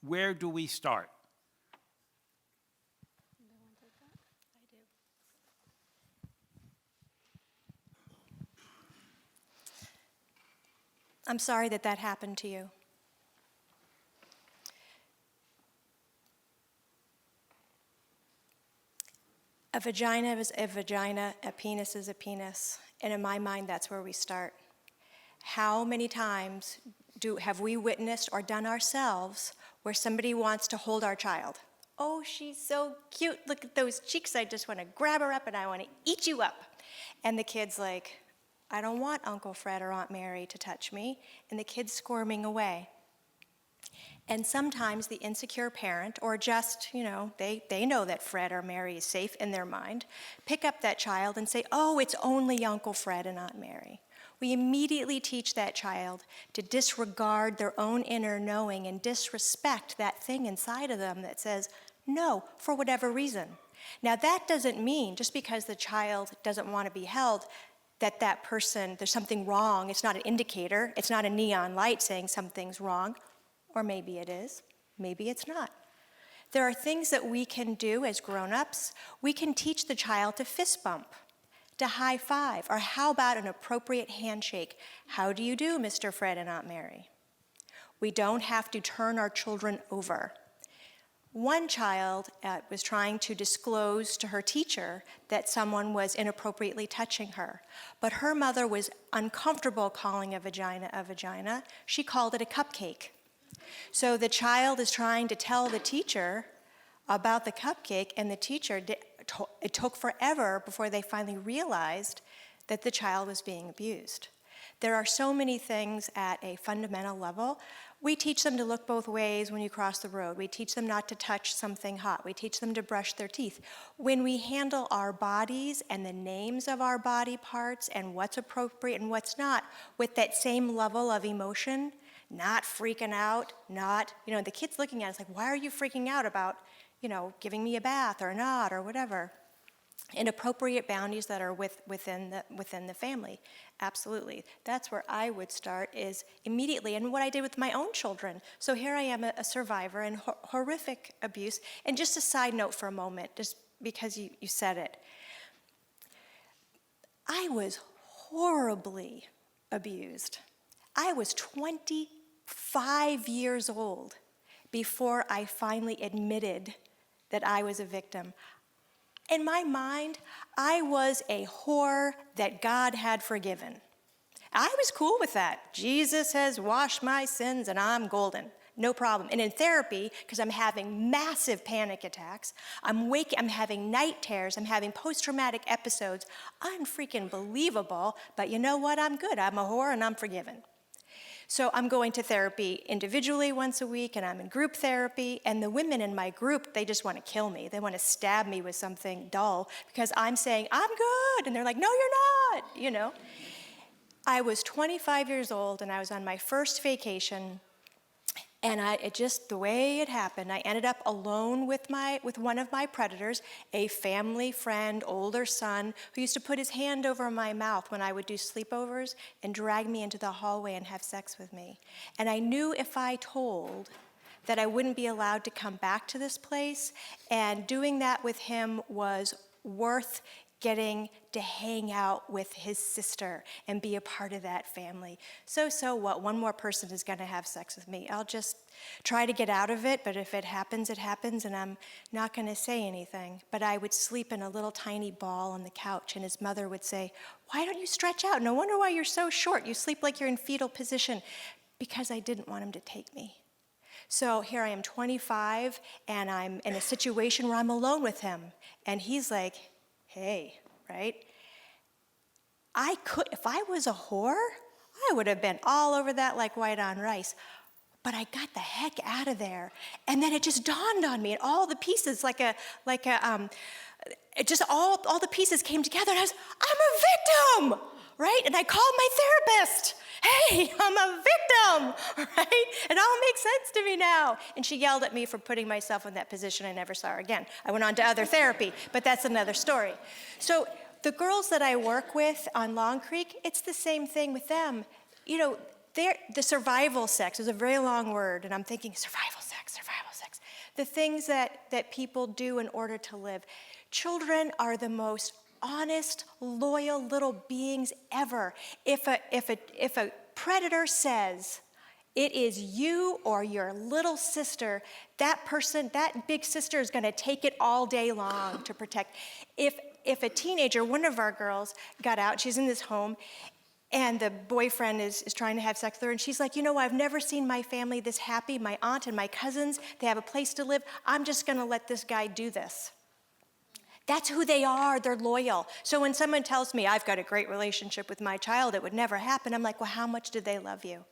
Where do we start? I'm sorry that that happened to you. A vagina is a vagina, a penis is a penis, and in my mind, that's where we start. How many times have we witnessed or done ourselves where somebody wants to hold our child? Oh, she's so cute, look at those cheeks, I just want to grab her up and I want to eat you up. And the kid's like, I don't want Uncle Fred or Aunt Mary to touch me, and the kid's squirming away. And sometimes the insecure parent, or just, they know that Fred or Mary is safe in their mind, pick up that child and say, oh, it's only Uncle Fred and Aunt Mary. We immediately teach that child to disregard their own inner knowing and disrespect that thing inside of them that says no for whatever reason. Now that doesn't mean just because the child doesn't want to be held that person, there's something wrong. It's not an indicator. It's not a neon light saying something's wrong. Or maybe it is, maybe it's not. There are things that we can do as grown-ups. We can teach the child to fist bump, to high five, or how about an appropriate handshake? How do you do, Mr. Fred and Aunt Mary? We don't have to turn our children over. One child was trying to disclose to her teacher that someone was inappropriately touching her, but her mother was uncomfortable calling a vagina a vagina. She called it a cupcake. So the child is trying to tell the teacher about the cupcake, and the teacher, it took forever before they finally realized that the child was being abused. There are so many things at a fundamental level. We teach them to look both ways when you cross the road. We teach them not to touch something hot. We teach them to brush their teeth. When we handle our bodies and the names of our body parts and what's appropriate and what's not with that same level of emotion, not freaking out, not, the kid's looking at us like, why are you freaking out about, giving me a bath or not or whatever? And appropriate boundaries that are within the family. Absolutely. That's where I would start, is immediately, and what I did with my own children. So here I am, a survivor in horrific abuse. And just a side note for a moment, just because you said it. I was horribly abused. I was 25 years old before I finally admitted that I was a victim. In my mind, I was a whore that God had forgiven. I was cool with that. Jesus has washed my sins and I'm golden. No problem. And in therapy, because I'm having massive panic attacks, I'm having night terrors, I'm having post-traumatic episodes, unfreaking believable, but you know what? I'm good. I'm a whore and I'm forgiven. So I'm going to therapy individually once a week, and I'm in group therapy, and the women in my group, they just want to kill me. They want to stab me with something dull because I'm saying, I'm good, and they're like, no, you're not, I was 25 years old, and I was on my first vacation, and it just, the way it happened, I ended up alone with one of my predators, a family friend, older son, who used to put his hand over my mouth when I would do sleepovers and drag me into the hallway and have sex with me. And I knew if I told that I wouldn't be allowed to come back to this place, and doing that with him was worth getting to hang out with his sister and be a part of that family. So what? One more person is gonna have sex with me. I'll just try to get out of it, but if it happens, and I'm not gonna say anything. But I would sleep in a little tiny ball on the couch, and his mother would say, why don't you stretch out? No wonder why you're so short. You sleep like you're in fetal position. Because I didn't want him to take me. So here I am, 25, and I'm in a situation where I'm alone with him. And he's like, hey, right? If I was a whore, I would have been all over that like white on rice. But I got the heck out of there. And then it just dawned on me, and all the pieces, it just all the pieces came together, and I'm a victim, right? And I called my therapist. Hey, I'm a victim, right? It all makes sense to me now. And she yelled at me for putting myself in that position. I never saw her again. I went on to other therapy, but that's another story. So the girls that I work with on Long Creek, it's the same thing with them. The survival sex is a very long word, and I'm thinking survival sex. The things that people do in order to live. Children are the most honest, loyal little beings ever. If a predator says it is you or your little sister, that person, that big sister is going to take it all day long to protect. If a teenager, one of our girls, got out, she's in this home, and the boyfriend is trying to have sex with her, and she's like, I've never seen my family this happy. My aunt and my cousins, they have a place to live. I'm just going to let this guy do this. That's who they are. They're loyal. So when someone tells me I've got a great relationship with my child, it would never happen, I'm like, well, how much do they love you?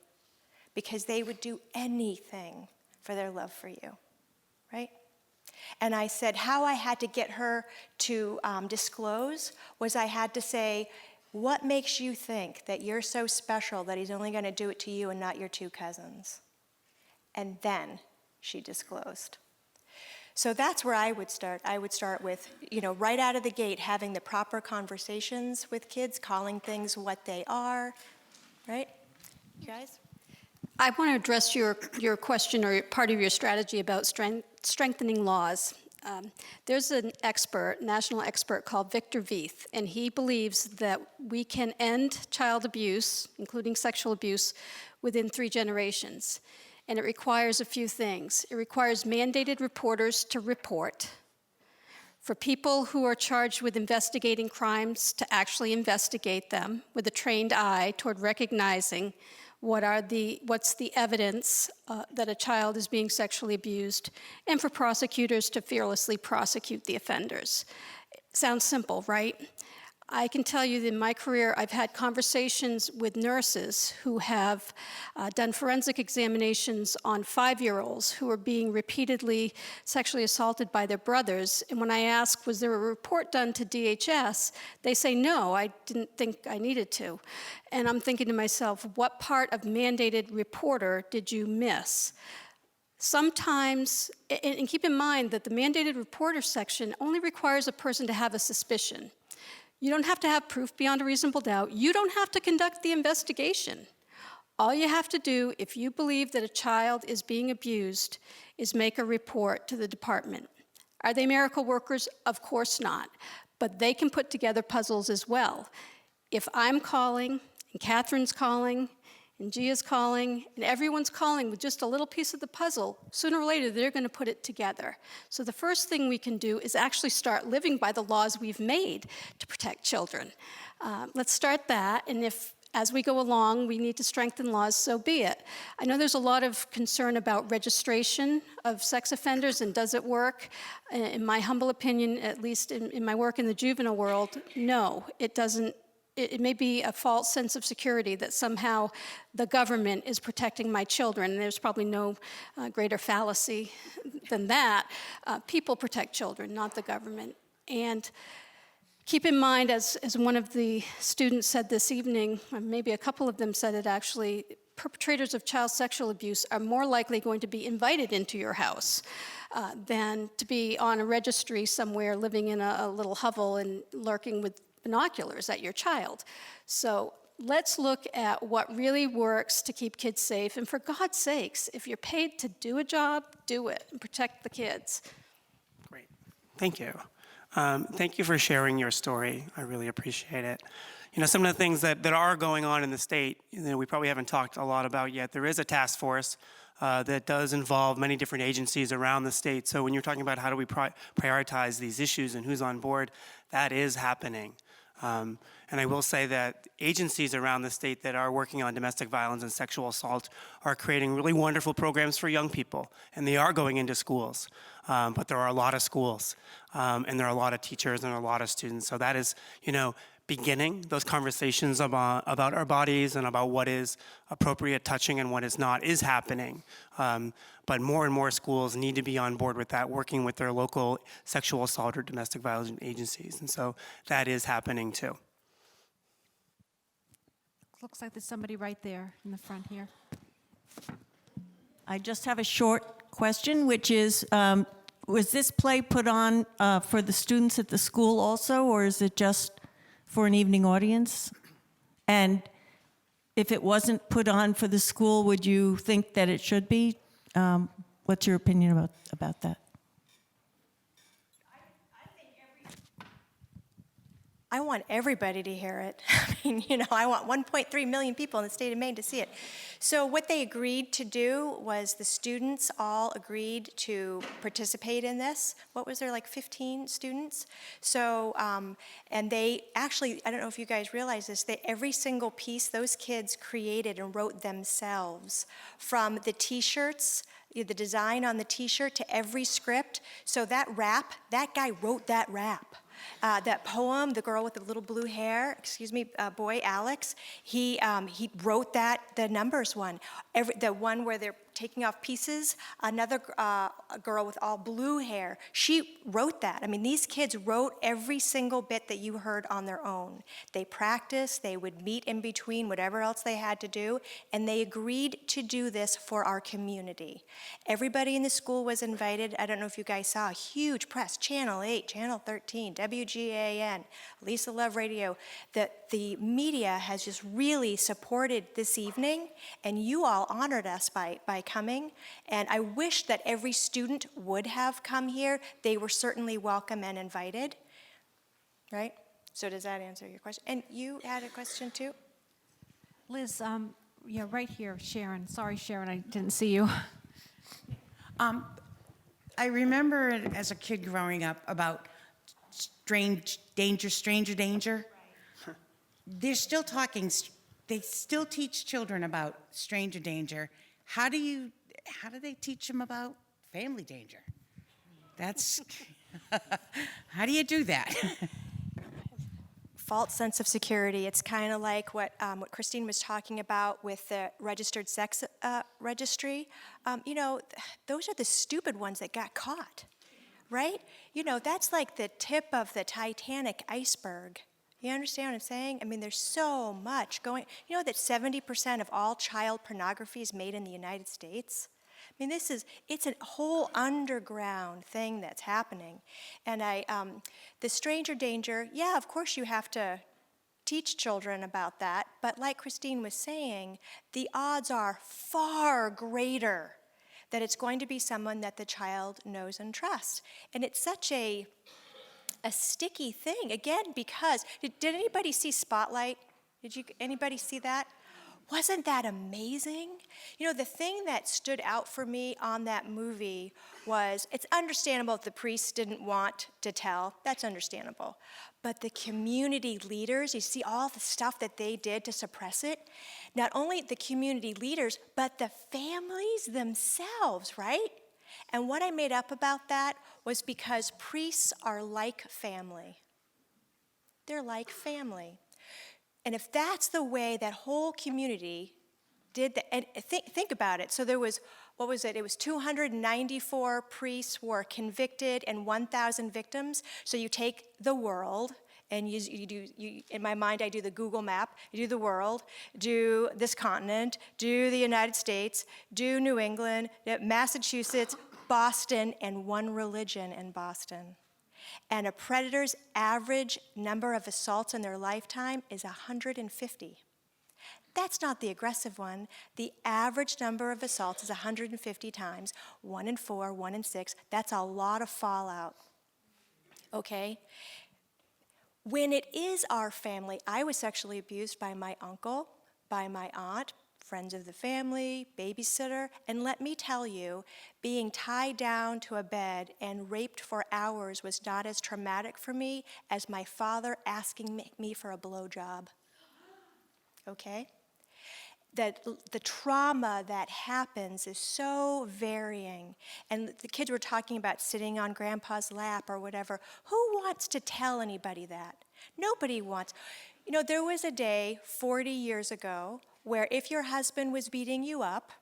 Because they would do anything for their love for you, right? And I said how I had to get her to disclose was I had to say, what makes you think that you're so special that he's only going to do it to you and not your two cousins? And then she disclosed. So that's where I would start. I would start with, right out of the gate, having the proper conversations with kids, calling things what they are, right? You guys? I want to address your question or part of your strategy about strengthening laws. There's an expert, national expert called Victor Veith, and he believes that we can end child abuse, including sexual abuse, within 3 generations. And it requires a few things. It requires mandated reporters to report, for people who are charged with investigating crimes to actually investigate them with a trained eye toward recognizing what's the evidence that a child is being sexually abused, and for prosecutors to fearlessly prosecute the offenders. Sounds simple, right? I can tell you that in my career, I've had conversations with nurses who have done forensic examinations on 5-year-olds who are being repeatedly sexually assaulted by their brothers. And when I ask, was there a report done to DHS, they say, no, I didn't think I needed to. And I'm thinking to myself, what part of mandated reporter did you miss? Sometimes, and keep in mind that the mandated reporter section only requires a person to have a suspicion. You don't have to have proof beyond a reasonable doubt. You don't have to conduct the investigation. All you have to do, if you believe that a child is being abused, is make a report to the department. Are they miracle workers? Of course not. But they can put together puzzles as well. If I'm calling, and Catherine's calling, and Gia's calling, and everyone's calling with just a little piece of the puzzle, sooner or later they're going to put it together. So the first thing we can do is actually start living by the laws we've made to protect children. Let's start that, and if as we go along we need to strengthen laws, so be it. I know there's a lot of concern about registration of sex offenders and does it work? In my humble opinion, at least in my work in the juvenile world, no, it doesn't. It may be a false sense of security that somehow the government is protecting my children, and there's probably no greater fallacy than that. People protect children, not the government. And keep in mind, as one of the students said this evening, or maybe a couple of them said it actually, perpetrators of child sexual abuse are more likely going to be invited into your house than to be on a registry somewhere living in a little hovel and lurking with binoculars at your child. So let's look at what really works to keep kids safe. And for God's sakes, if you're paid to do a job, do it and protect the kids. Great. Thank you. Thank you for sharing your story. I really appreciate it. You know, some of the things that are going on in the state, we probably haven't talked a lot about yet. There is a task force that does involve many different agencies around the state. So when you're talking about how do we prioritize these issues and who's on board, that is happening. And I will say that agencies around the state that are working on domestic violence and sexual assault are creating really wonderful programs for young people, and they are going into schools. But there are a lot of schools, and there are a lot of teachers and a lot of students. So that is, beginning those conversations about our bodies and about what is appropriate touching and what is not is happening. But more and more schools need to be on board with that, working with their local sexual assault or domestic violence agencies. And so that is happening too. Looks like there's somebody right there in the front here. I just have a short question, which is, was this play put on for the students at the school also, or is it just for an evening audience? And if it wasn't put on for the school, would you think that it should be? What's your opinion about that? I want everybody to hear it. I mean, I want 1.3 million people in the state of Maine to see it. So what they agreed to do was the students all agreed to participate in this. What was there, like 15 students? So, and they actually, I don't know if you guys realize this, every single piece those kids created and wrote themselves, from the t-shirts, the design on the t-shirt to every script. So that rap, that guy wrote that rap. That poem, The Girl with the Little Blue Hair, boy, Alex, he wrote that, the numbers one. The one where they're taking off pieces, another a girl with all blue hair, she wrote that. I mean, these kids wrote every single bit that you heard on their own. They practiced, they would meet in between whatever else they had to do, and they agreed to do this for our community. Everybody in the school was invited. I don't know if you guys saw, huge press, Channel 8, Channel 13, WGAN, Lisa Love Radio, that the media has just really supported this evening, and you all honored us by coming, and I wish that every student would have come here. They were certainly welcome and invited, right? So does that answer your question? And you had a question too? Liz, yeah, right here, Sharon. Sorry, Sharon, I didn't see you. I remember as a kid growing up about stranger danger. They're still talking, they still teach children about stranger danger. How do they teach them about family danger? That's, how do you do that? false sense of security. It's kind of like what Christine was talking about with the registered sex registry. Those are the stupid ones that got caught, right? That's like the tip of the Titanic iceberg. You understand what I'm saying? I mean, there's so much going. You know that 70% of all child pornography is made in the United States? I mean, it's a whole underground thing that's happening. And the stranger danger, yeah, of course you have to teach children about that, but like Christine was saying, the odds are far greater that it's going to be someone that the child knows and trusts. And it's such a sticky thing, again, because, did anybody see Spotlight? Anybody see that? Wasn't that amazing? The thing that stood out for me on that movie was, it's understandable if the priests didn't want to tell, that's understandable. But the community leaders, you see all the stuff that they did to suppress it? Not only the community leaders, but the families themselves, right? And what I made up about that was because priests are like family. They're like family. And if that's the way that whole community did that, and think about it. So there was, what was it? It was 294 priests were convicted and 1,000 victims. So you take the world, and in my mind, I do the Google map. You do the world, do this continent, do the United States, do New England, Massachusetts, Boston, and one religion in Boston. And a predator's average number of assaults in their lifetime is 150. That's not the aggressive one. The average number of assaults is 150 times, 1 in 4, 1 in 6. That's a lot of fallout, okay? When it is our family, I was sexually abused by my uncle, by my aunt, friends of the family, babysitter, and let me tell you, being tied down to a bed and raped for hours was not as traumatic for me as my father asking me for a blowjob. Okay? That the trauma that happens is so varying. And the kids were talking about sitting on grandpa's lap or whatever. Who wants to tell anybody that? Nobody wants. There was a day 40 years ago where if your husband was beating you up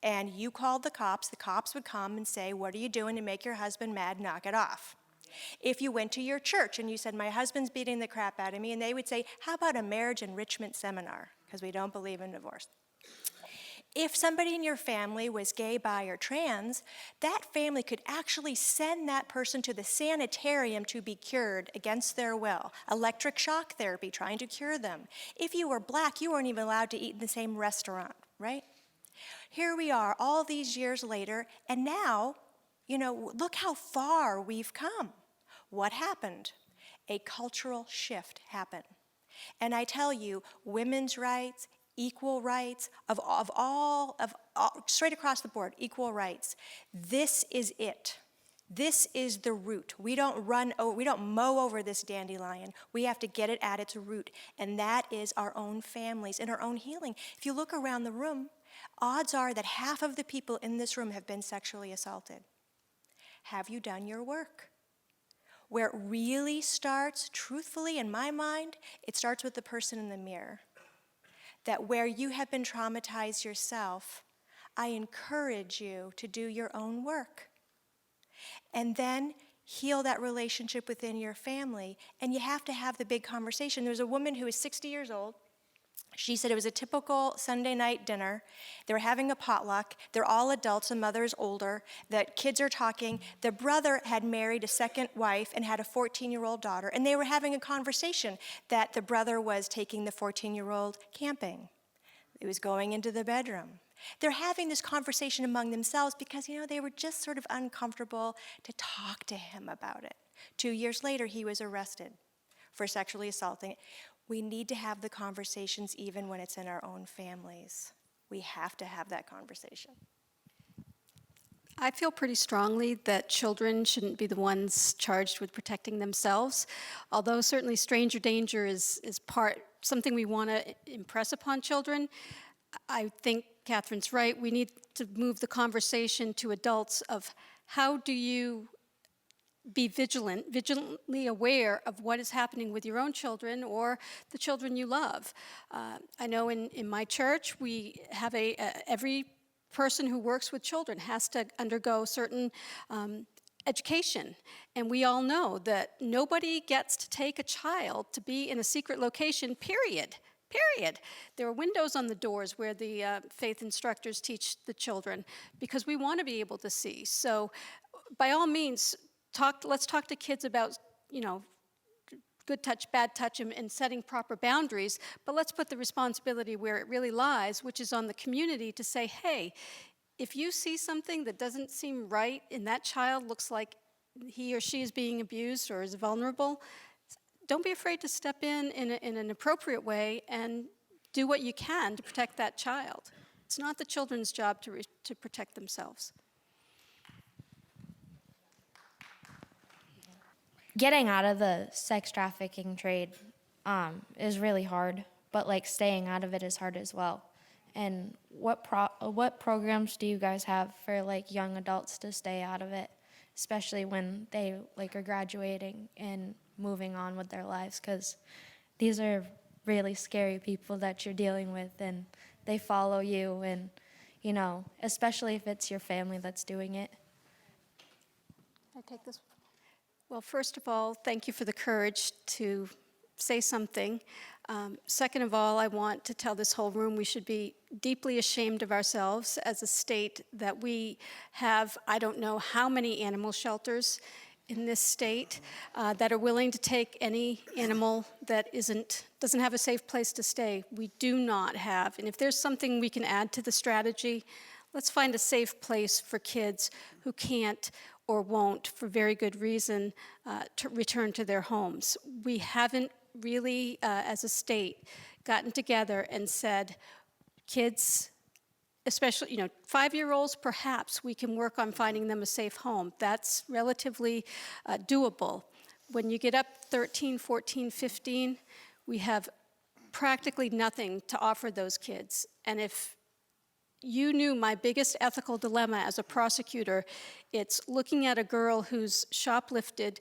and you called the cops would come and say, "What are you doing to make your husband mad? Knock it off." If you went to your church and you said, "My husband's beating the crap out of me," and they would say, "How about a marriage enrichment seminar? Because we don't believe in divorce." If somebody in your family was gay, bi, or trans, that family could actually send that person to the sanitarium to be cured against their will. Electric shock therapy, trying to cure them. If you were black, you weren't even allowed to eat in the same restaurant, right? Here we are all these years later, and now, look how far we've come. What happened? A cultural shift happened. And I tell you, women's rights, equal rights, of all, straight across the board, equal rights. This is it. This is the root. We don't mow over this dandelion. We have to get it at its root, and that is our own families and our own healing. If you look around the room, odds are that half of the people in this room have been sexually assaulted. Have you done your work? Where it really starts, truthfully, in my mind, it starts with the person in the mirror. That where you have been traumatized yourself, I encourage you to do your own work. And then heal that relationship within your family. And you have to have the big conversation. There's a woman who is 60 years old. She said it was a typical Sunday night dinner. They were having a potluck. They're all adults. The mother is older. The kids are talking. The brother had married a second wife and had a 14-year-old daughter. And they were having a conversation that the brother was taking the 14-year-old camping. It was going into the bedroom. They're having this conversation among themselves because, they were just sort of uncomfortable to talk to him about it. 2 years later, he was arrested for sexually assaulting. We need to have the conversations even when it's in our own families. We have to have that conversation. I feel pretty strongly that children shouldn't be the ones charged with protecting themselves, although certainly stranger danger is something we want to impress upon children. I think Catherine's right. We need to move the conversation to adults of how do you be vigilantly aware of what is happening with your own children or the children you love. I know in my church, we have every person who works with children has to undergo certain education. And we all know that nobody gets to take a child to be in a secret location, period. Period. There are windows on the doors where the faith instructors teach the children because we want to be able to see. So by all means, let's talk to kids about, good touch, bad touch, and setting proper boundaries, but let's put the responsibility where it really lies, which is on the community to say, hey, if you see something that doesn't seem right and that child looks like he or she is being abused or is vulnerable, don't be afraid to step in an appropriate way and do what you can to protect that child. It's not the children's job to protect themselves. Getting out of the sex trafficking trade is really hard, but like staying out of it is hard as well. And what programs do you guys have for like young adults to stay out of it, especially when they like are graduating and moving on with their lives? Because these are really scary people that you're dealing with, and they follow you, and especially if it's your family that's doing it. Can I take this? Well, first of all, thank you for the courage to say something. Second of all, I want to tell this whole room we should be deeply ashamed of ourselves as a state that we have, I don't know how many animal shelters in this state that are willing to take any animal that doesn't have a safe place to stay. We do not have. And if there's something we can add to the strategy, let's find a safe place for kids who can't or won't, for very good reason, to return to their homes. We haven't really, as a state, gotten together and said, kids, especially, 5-year-olds, perhaps we can work on finding them a safe home. That's relatively doable. When you get up 13, 14, 15, we have practically nothing to offer those kids. And if you knew my biggest ethical dilemma as a prosecutor, it's looking at a girl who's shoplifted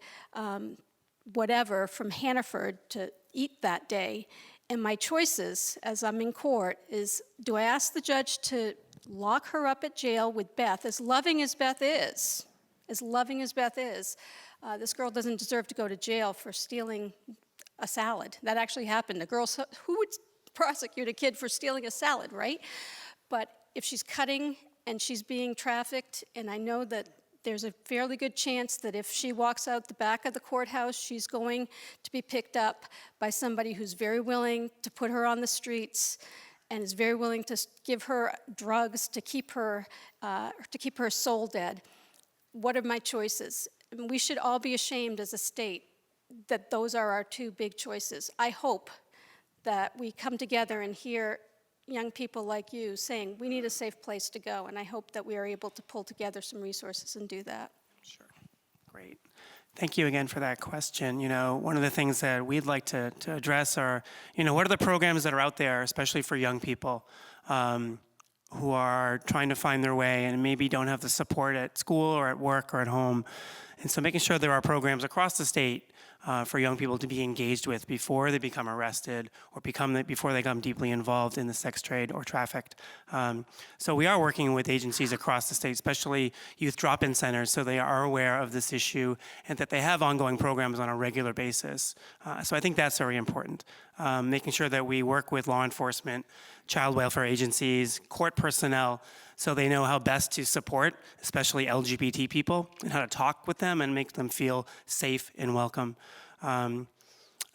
whatever from Hannaford to eat that day, and my choices as I'm in court is, do I ask the judge to lock her up at jail with Beth, as loving as Beth is, this girl doesn't deserve to go to jail for stealing a salad. That actually happened. Who would prosecute a kid for stealing a salad, right? But if she's cutting and she's being trafficked, and I know that there's a fairly good chance that if she walks out the back of the courthouse, she's going to be picked up by somebody who's very willing to put her on the streets and is very willing to give her drugs to keep her soul dead. What are my choices? We should all be ashamed as a state that those are our two big choices. I hope that we come together and hear young people like you saying, we need a safe place to go, and I hope that we are able to pull together some resources and do that. Sure. Great. Thank you again for that question. One of the things that we'd like to address are, what are the programs that are out there, especially for young people who are trying to find their way and maybe don't have the support at school or at work or at home. And so making sure there are programs across the state for young people to be engaged with before they become arrested or before they become deeply involved in the sex trade or trafficked. So we are working with agencies across the state, especially youth drop-in centers, so they are aware of this issue and that they have ongoing programs on a regular basis. So I think that's very important. Making sure that we work with law enforcement, child welfare agencies, court personnel, so they know how best to support, especially LGBT people, and how to talk with them and make them feel safe and welcome. And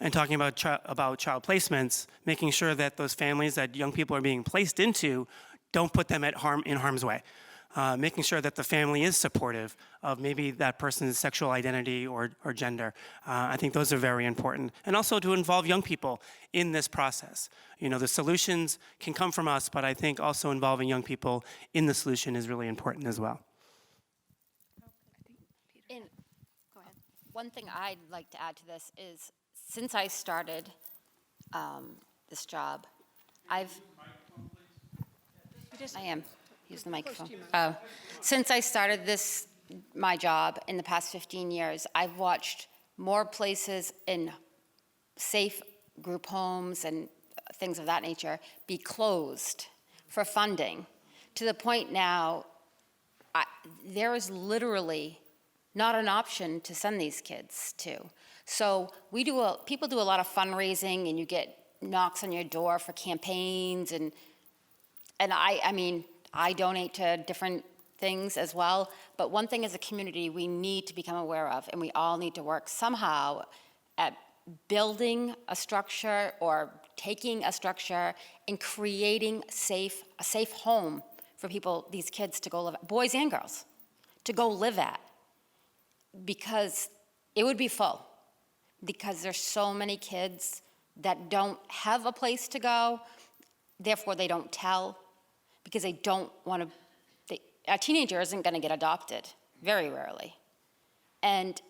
talking about child placements, making sure that those families that young people are being placed into don't put them in harm's way. Making sure that the family is supportive of maybe that person's sexual identity or gender. I think those are very important. And also to involve young people in this process. The solutions can come from us, but I think also involving young people in the solution is really important as well. Go ahead. One thing I'd like to add to this is, since I started this job, I am. Use the microphone. Since I started this my job in the past 15 years, I've watched more places in safe group homes and things of that nature be closed for funding, to the point now there is literally not an option to send these kids to. So people do a lot of fundraising, and you get knocks on your door for campaigns, and I mean, I donate to different things as well, but one thing as a community we need to become aware of, and we all need to work somehow at building a structure or taking a structure and creating a safe home for people, these kids to go live, boys and girls, to go live at, because it would be full, because there's so many kids that don't have a place to go, therefore they don't tell, because they don't want to, a teenager isn't going to get adopted, very rarely. And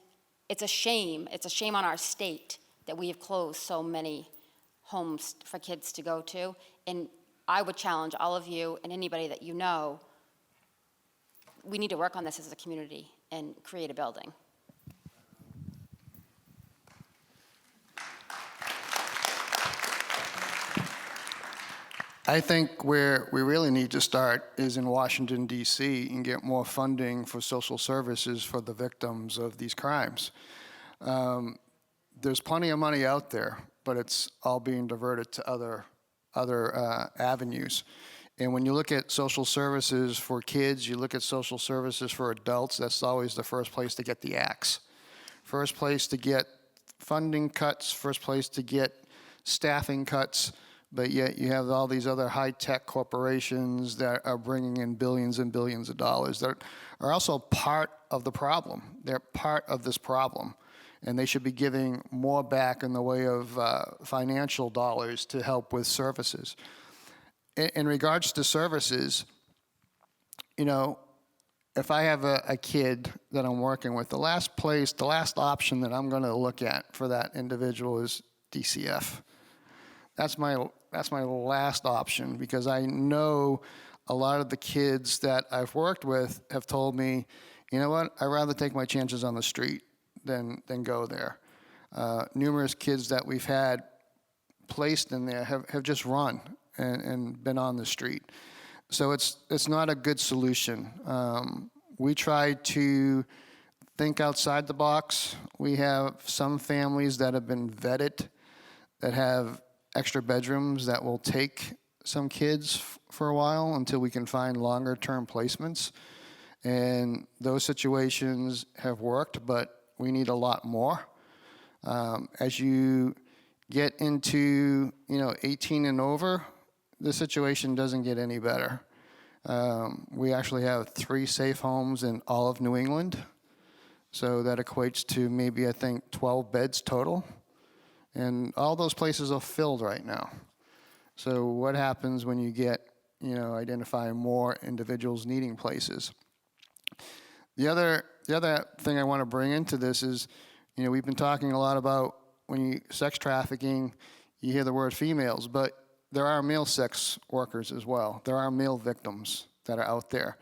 it's a shame on our state that we have closed so many homes for kids to go to. And I would challenge all of you and anybody that you know, we need to work on this as a community and create a building. I think where we really need to start is in Washington, D.C., and get more funding for social services for the victims of these crimes. There's plenty of money out there, but it's all being diverted to other avenues. And when you look at social services for kids, you look at social services for adults, that's always the first place to get the axe. First place to get funding cuts, first place to get staffing cuts, but yet you have all these other high-tech corporations that are bringing in billions and billions of dollars that are also part of the problem. They're part of this problem, and they should be giving more back in the way of financial dollars to help with services. In regards to services, you know, if I have a kid that I'm working with, the last option that I'm gonna look at for that individual is DCF. That's my last option, because I know a lot of the kids that I've worked with have told me, you know what, I'd rather take my chances on the street than go there. Numerous kids that we've had placed in there have just run and been on the street. So it's not a good solution. We try to think outside the box. We have some families that have been vetted, that have extra bedrooms that will take some kids for a while until we can find longer term placements. And those situations have worked, but we need a lot more. As you get into 18 and over, the situation doesn't get any better. We actually have 3 safe homes in all of New England. So that equates to maybe, I think, 12 beds total. And all those places are filled right now. So what happens when you get, identify more individuals needing places? The other thing I want to bring into this is, we've been talking a lot about sex trafficking, you hear the word females, but there are male sex workers as well. There are male victims that are out there.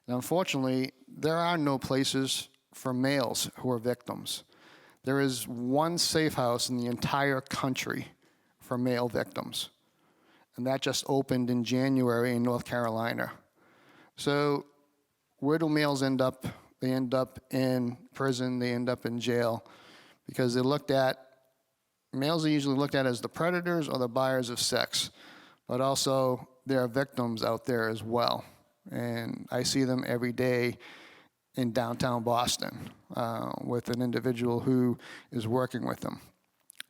And unfortunately, there are no places for males who are victims. There is one safe house in the entire country for male victims. And that just opened in January in North Carolina. So where do males end up? They end up in prison, they end up in jail, because males are usually looked at as the predators or the buyers of sex, but also there are victims out there as well. And I see them every day in downtown Boston with an individual who is working with them.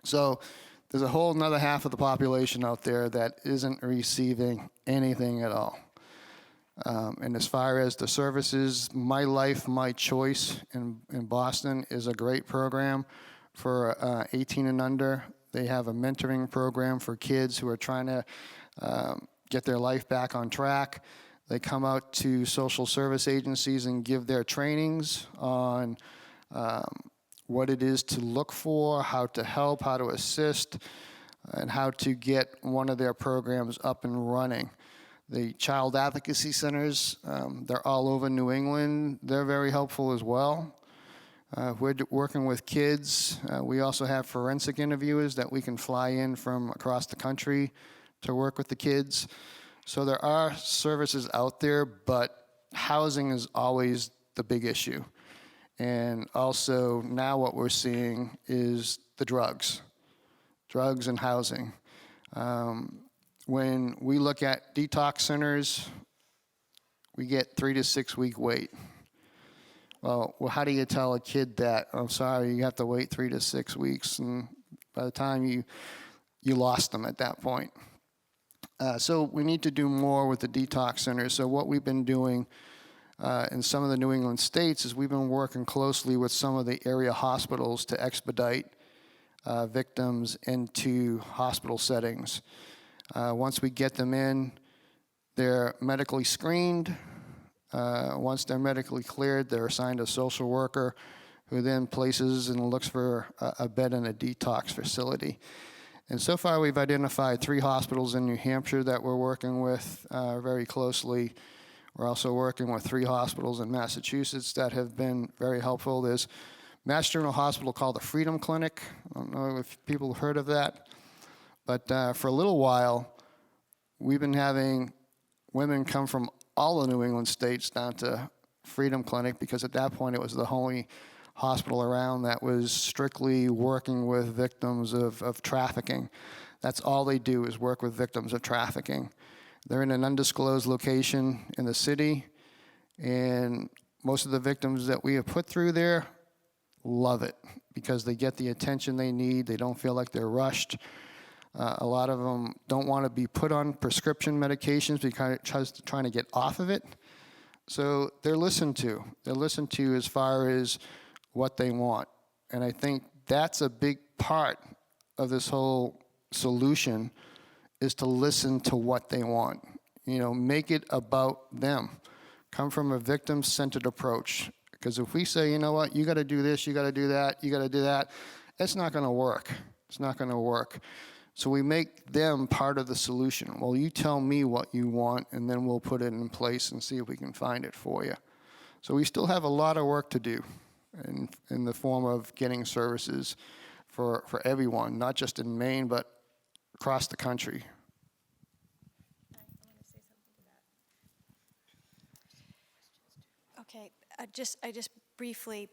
So there's a whole another half of the population out there that isn't receiving anything at all. And as far as the services, My Life, My Choice in Boston is a great program for 18 and under. They have a mentoring program for kids who are trying to get their life back on track. They come out to social service agencies and give their trainings on what it is to look for, how to help, how to assist, and how to get one of their programs up and running. The child advocacy centers, they're all over New England. They're very helpful as well. We're working with kids. We also have forensic interviewers that we can fly in from across the country to work with the kids. So there are services out there, but housing is always the big issue. And also now what we're seeing is the drugs and housing. When we look at detox centers, we get 3 to 6 week wait. Well, how do you tell a kid that, I'm sorry, you have to wait 3 to 6 weeks, and by the time you lost them at that point. So we need to do more with the detox centers. So what we've been doing in some of the New England states is we've been working closely with some of the area hospitals to expedite victims into hospital settings. Once we get them in, they're medically screened. Once they're medically cleared, they're assigned a social worker who then places and looks for a bed in a detox facility. And so far, we've identified 3 hospitals in New Hampshire that we're working with very closely. We're also working with 3 hospitals in Massachusetts that have been very helpful. There's Mass General Hospital called the Freedom Clinic. I don't know if people have heard of that. But for a little while, we've been having women come from all the New England states down to Freedom Clinic, because at that point it was the only hospital around that was strictly working with victims of trafficking. That's all they do, is work with victims of trafficking. They're in an undisclosed location in the city, and most of the victims that we have put through there love it because they get the attention they need. They don't feel like they're rushed. A lot of them don't want to be put on prescription medications because they're trying to get off of it. So they're listened to. They're listened to as far as what they want. And I think that's a big part of this whole solution, is to listen to what they want. You know, make it about them. Come from a victim-centered approach. Because if we say, you know what, you got to do this, you got to do that, you got to do that, it's not going to work. It's not going to work. So we make them part of the solution. Well, you tell me what you want, and then we'll put it in place and see if we can find it for you. So we still have a lot of work to do in the form of getting services for everyone, not just in Maine, but across the country. Okay, I just briefly,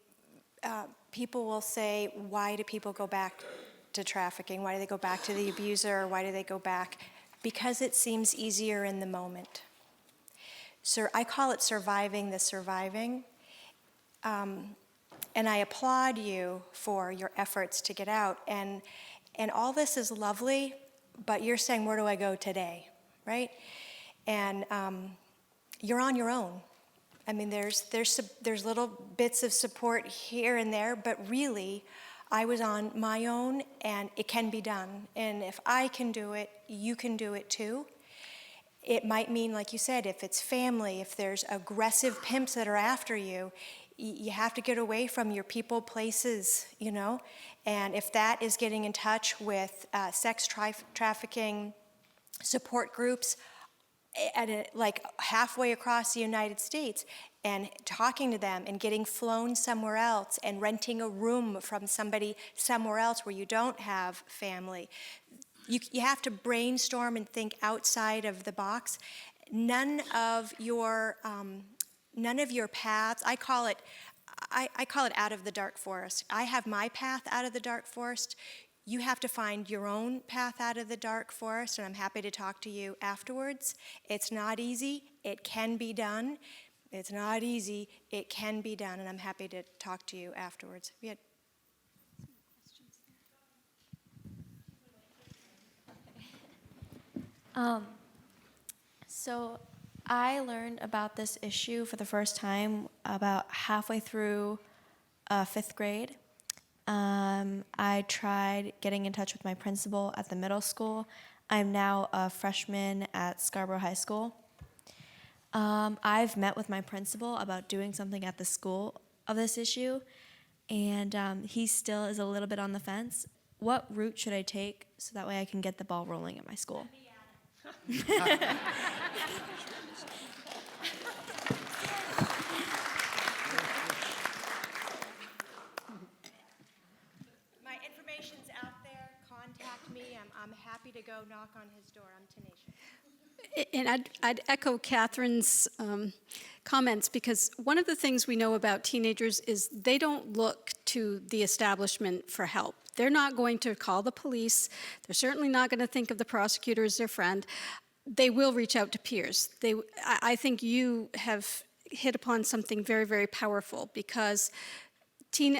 people will say, why do people go back to trafficking? Why do they go back to the abuser? Why do they go back? Because it seems easier in the moment. So I call it surviving the surviving. And I applaud you for your efforts to get out. And all this is lovely, but you're saying, where do I go today, right? And you're on your own. I mean, there's little bits of support here and there, but really, I was on my own, and it can be done. And if I can do it, you can do it too. It might mean, like you said, if it's family, if there's aggressive pimps that are after you, you have to get away from your people, places, you know? And if that is getting in touch with sex trafficking support groups, like halfway across the United States, and talking to them and getting flown somewhere else and renting a room from somebody somewhere else where you don't have family. You have to brainstorm and think outside of the box. None of your paths, I call it out of the dark forest. I have my path out of the dark forest. You have to find your own path out of the dark forest, and I'm happy to talk to you afterwards. It's not easy. It can be done. It's not easy. It can be done, and I'm happy to talk to you afterwards. So I learned about this issue for the first time about halfway through 5th grade. I tried getting in touch with my principal at the middle school. I'm now a freshman at Scarborough High School. I've met with my principal about doing something at the school of this issue, and he still is a little bit on the fence. What route should I take so that way I can get the ball rolling at my school? My information's out there. Contact me. I'm happy to go knock on his door. I'm tenacious. And I'd echo Catherine's comments, because one of the things we know about teenagers is they don't look to the establishment for help. They're not going to call the police. They're certainly not going to think of the prosecutor as their friend. They will reach out to peers. I think you have hit upon something very, very powerful, because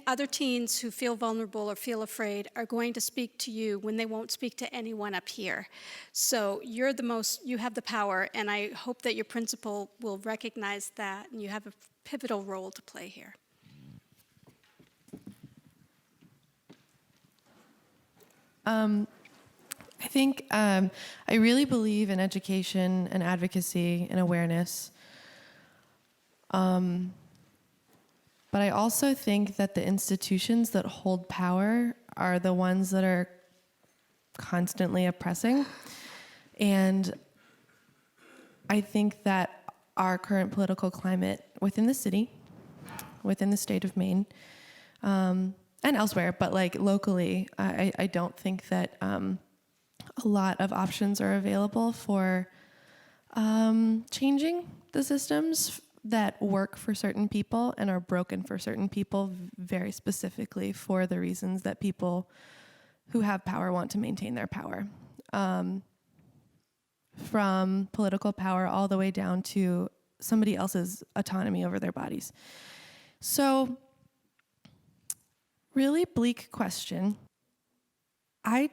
other teens who feel vulnerable or feel afraid are going to speak to you when they won't speak to anyone up here. So you have the power, and I hope that your principal will recognize that, and you have a pivotal role to play here. I think I really believe in education and advocacy and awareness. But I also think that the institutions that hold power are the ones that are constantly oppressing. And I think that our current political climate within the city, within the state of Maine, and elsewhere, but like locally, I don't think that a lot of options are available for changing the systems that work for certain people and are broken for certain people, very specifically for the reasons that people who have power want to maintain their power. From political power all the way down to somebody else's autonomy over their bodies. So, really bleak question. I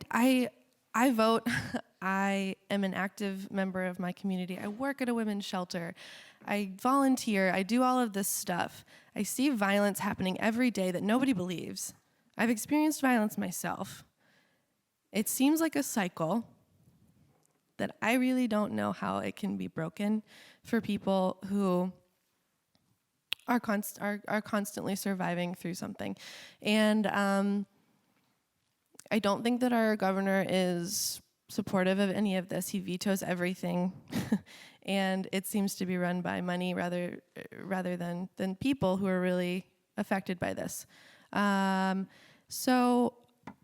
vote. I am an active member of my community. I work at a women's shelter. I volunteer. I do all of this stuff. I see violence happening every day that nobody believes. I've experienced violence myself. It seems like a cycle that I really don't know how it can be broken for people who are constantly surviving through something. And I don't think that our governor is supportive of any of this. He vetoes everything. And it seems to be run by money rather than people who are really affected by this. So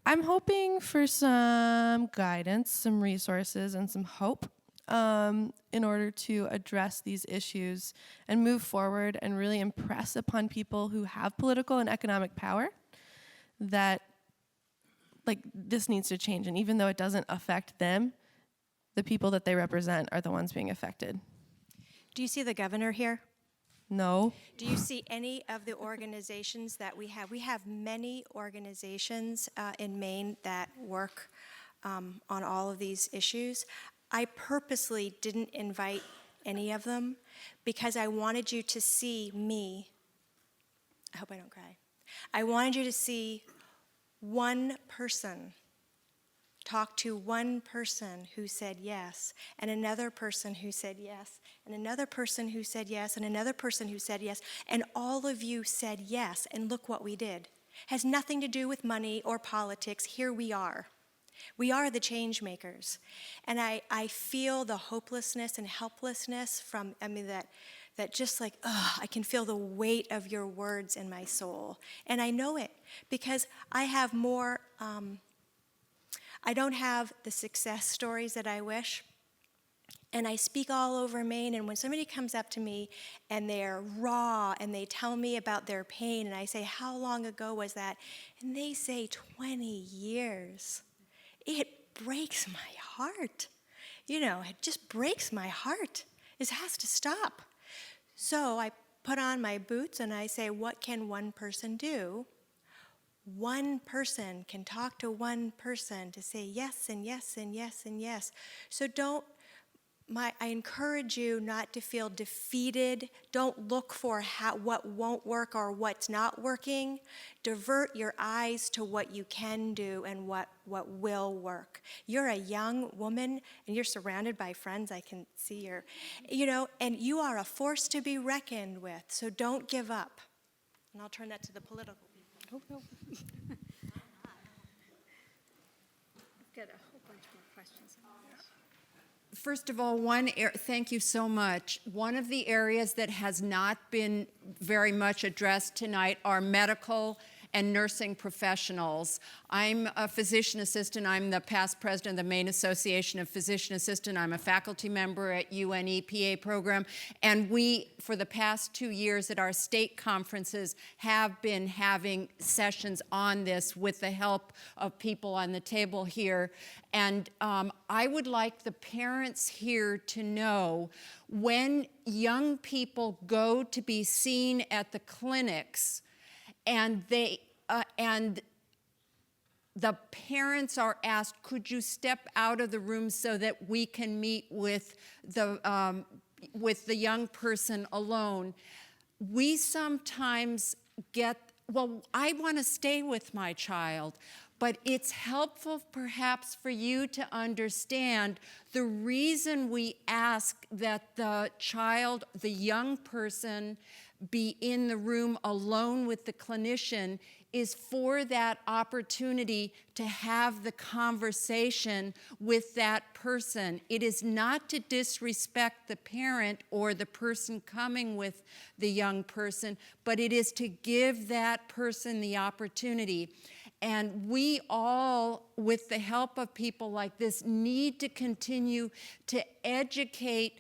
I'm hoping for some guidance, some resources, and some hope in order to address these issues and move forward and really impress upon people who have political and economic power that this needs to change. And even though it doesn't affect them, the people that they represent are the ones being affected. Do you see the governor here? No. Do you see any of the organizations that we have? We have many organizations in Maine that work on all of these issues. I purposely didn't invite any of them because I wanted you to see me. I hope I don't cry. I wanted you to see one person, talk to one person who said yes, and another person who said yes, and another person who said yes, and another person who said yes, and all of you said yes, and look what we did. Has nothing to do with money or politics. Here we are. We are the change makers. And I feel the hopelessness and helplessness from, that just like, I can feel the weight of your words in my soul. And I know it because I have more, I don't have the success stories that I wish. And I speak all over Maine, and when somebody comes up to me and they're raw and they tell me about their pain, and I say, how long ago was that? And they say 20 years. It breaks my heart. It just breaks my heart. It has to stop. So I put on my boots and I say, what can one person do? One person can talk to one person to say yes and yes and yes and yes. So I encourage you not to feel defeated. Don't look for what won't work or what's not working. Divert your eyes to what you can do and what will work. You're a young woman and you're surrounded by friends. I can see and you are a force to be reckoned with. So don't give up. And I'll turn that to the political people. Oh, no. I've got a whole bunch more questions. First of all, thank you so much. One of the areas that has not been very much addressed tonight are medical and nursing professionals. I'm a physician assistant. I'm the past president of the Maine Association of Physician Assistants. I'm a faculty member at UNEPA program. And we, for the past 2 years at our state conferences, have been having sessions on this with the help of people on the table here. And I would like the parents here to know when young people go to be seen at the clinics, and the parents are asked, could you step out of the room so that we can meet with the young person alone? We sometimes get, well, I want to stay with my child, but it's helpful perhaps for you to understand the reason we ask that the child, the young person, be in the room alone with the clinician is for that opportunity to have the conversation with that person. It is not to disrespect the parent or the person coming with the young person, but it is to give that person the opportunity. And we all, with the help of people like this, need to continue to educate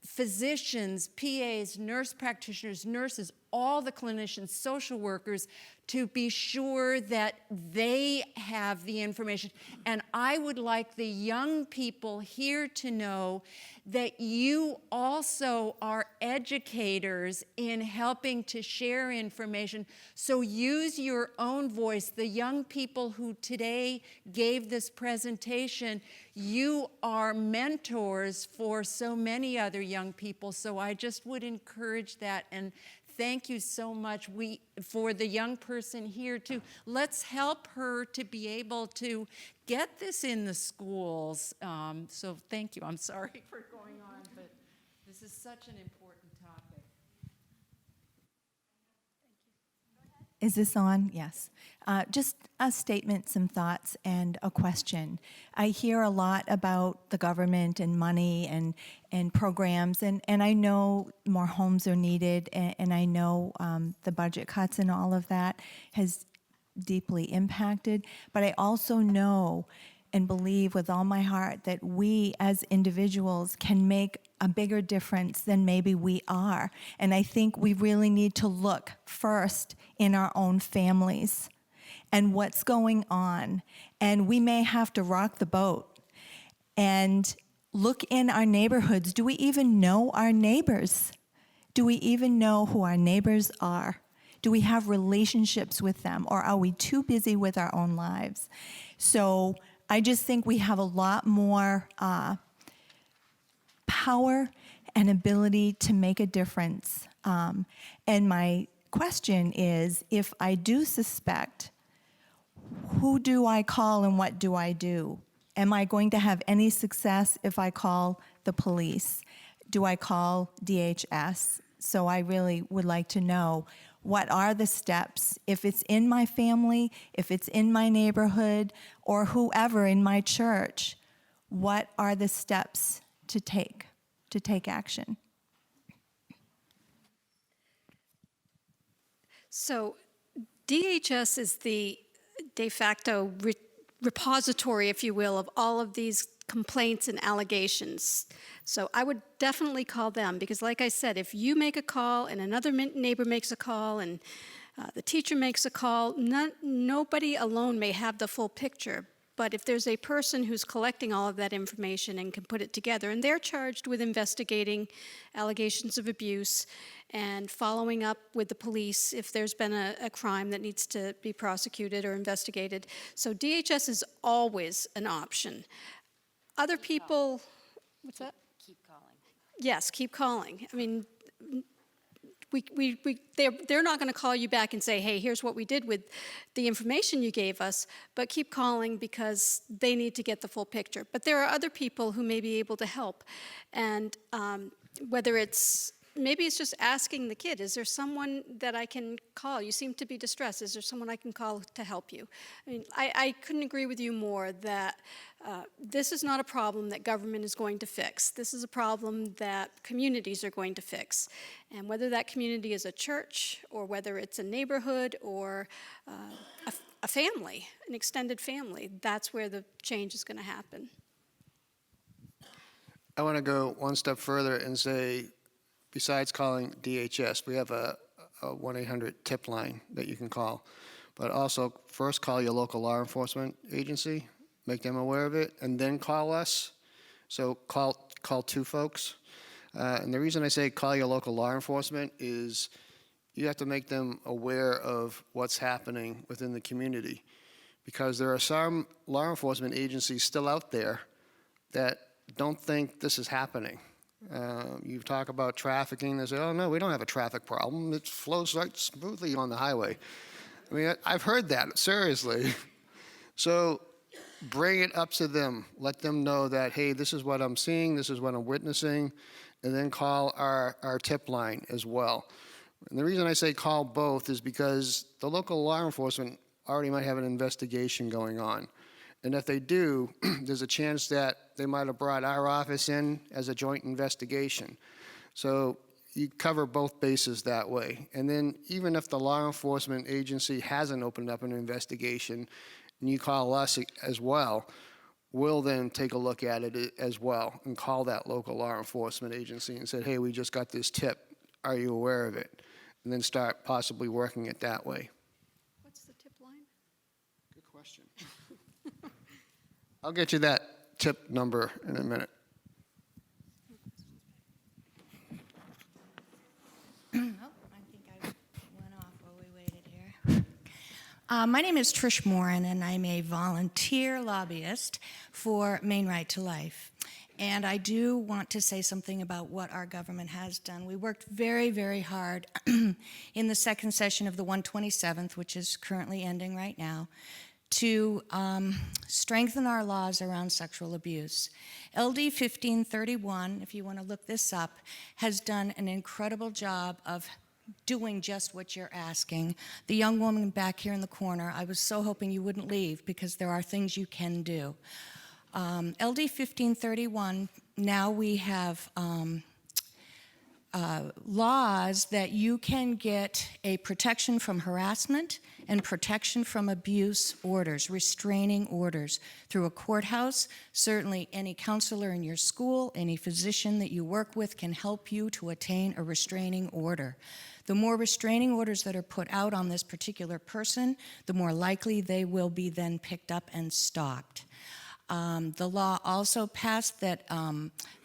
physicians, PAs, nurse practitioners, nurses, all the clinicians, social workers, to be sure that they have the information. And I would like the young people here to know that you also are educators in helping to share information. So use your own voice. The young people who today gave this presentation, you are mentors for so many other young people. So I just would encourage that, and thank you so much for the young person here too. Let's help her to be able to get this in the schools. So thank you. I'm sorry for going on, but this is such an important topic. Is this on? Yes. Just a statement, some thoughts, and a question. I hear a lot about the government and money and programs, and I know more homes are needed, and I know the budget cuts and all of that has deeply impacted, but I also know and believe with all my heart that we as individuals can make a bigger difference than maybe we are. And I think we really need to look first in our own families and what's going on. And we may have to rock the boat and look in our neighborhoods. Do we even know our neighbors? Do we even know who our neighbors are? Do we have relationships with them, or are we too busy with our own lives? So I just think we have a lot more power and ability to make a difference. And my question is, if I do suspect, who do I call and what do I do? Am I going to have any success if I call the police? Do I call DHS? So I really would like to know, what are the steps? If it's in my family, if it's in my neighborhood, or whoever in my church, what are the steps to take action? So DHS is the de facto repository, if you will, of all of these complaints and allegations. So I would definitely call them, because like I said, if you make a call and another neighbor makes a call and the teacher makes a call, nobody alone may have the full picture. But if there's a person who's collecting all of that information and can put it together, and they're charged with investigating allegations of abuse and following up with the police if there's been a crime that needs to be prosecuted or investigated. So DHS is always an option. Other people, what's that? Keep calling. Yes, keep calling. I mean, they're not going to call you back and say, hey, here's what we did with the information you gave us, but keep calling because they need to get the full picture. But there are other people who may be able to help. And whether it's maybe it's just asking the kid, is there someone that I can call? You seem to be distressed. Is there someone I can call to help you? I mean, I couldn't agree with you more that this is not a problem that government is going to fix. This is a problem that communities are going to fix. And whether that community is a church or whether it's a neighborhood or a family, an extended family, that's where the change is going to happen. I want to go one step further and say, besides calling DHS, we have a 1-800-TIP line that you can call. But also, first call your local law enforcement agency, make them aware of it, and then call us. So call two folks. And the reason I say call your local law enforcement is you have to make them aware of what's happening within the community. Because there are some law enforcement agencies still out there that don't think this is happening. You talk about trafficking, they say, oh no, we don't have a traffic problem. It flows right smoothly on the highway. I mean, I've heard that, seriously. So bring it up to them. Let them know that, hey, this is what I'm seeing, this is what I'm witnessing, and then call our tip line as well. And the reason I say call both is because the local law enforcement already might have an investigation going on. And if they do, there's a chance that they might have brought our office in as a joint investigation. So you cover both bases that way. And then even if the law enforcement agency hasn't opened up an investigation, and you call us as well, we'll then take a look at it as well and call that local law enforcement agency and say, hey, we just got this tip. Are you aware of it? And then start possibly working it that way. What's the tip line? Good question. I'll get you that tip number in a minute. Oh, I think I went off while we waited here. My name is Trish Morin, and I'm a volunteer lobbyist for Maine Right to Life. And I do want to say something about what our government has done. We worked very, very hard in the second session of the 127th, which is currently ending right now, to strengthen our laws around sexual abuse. LD 1531, if you want to look this up, has done an incredible job of doing just what you're asking. The young woman back here in the corner, I was so hoping you wouldn't leave because there are things you can do. LD 1531, now we have laws that you can get a protection from harassment and protection from abuse orders, restraining orders through a courthouse. Certainly any counselor in your school, any physician that you work with can help you to attain a restraining order. The more restraining orders that are put out on this particular person, the more likely they will be then picked up and stopped. The law also passed that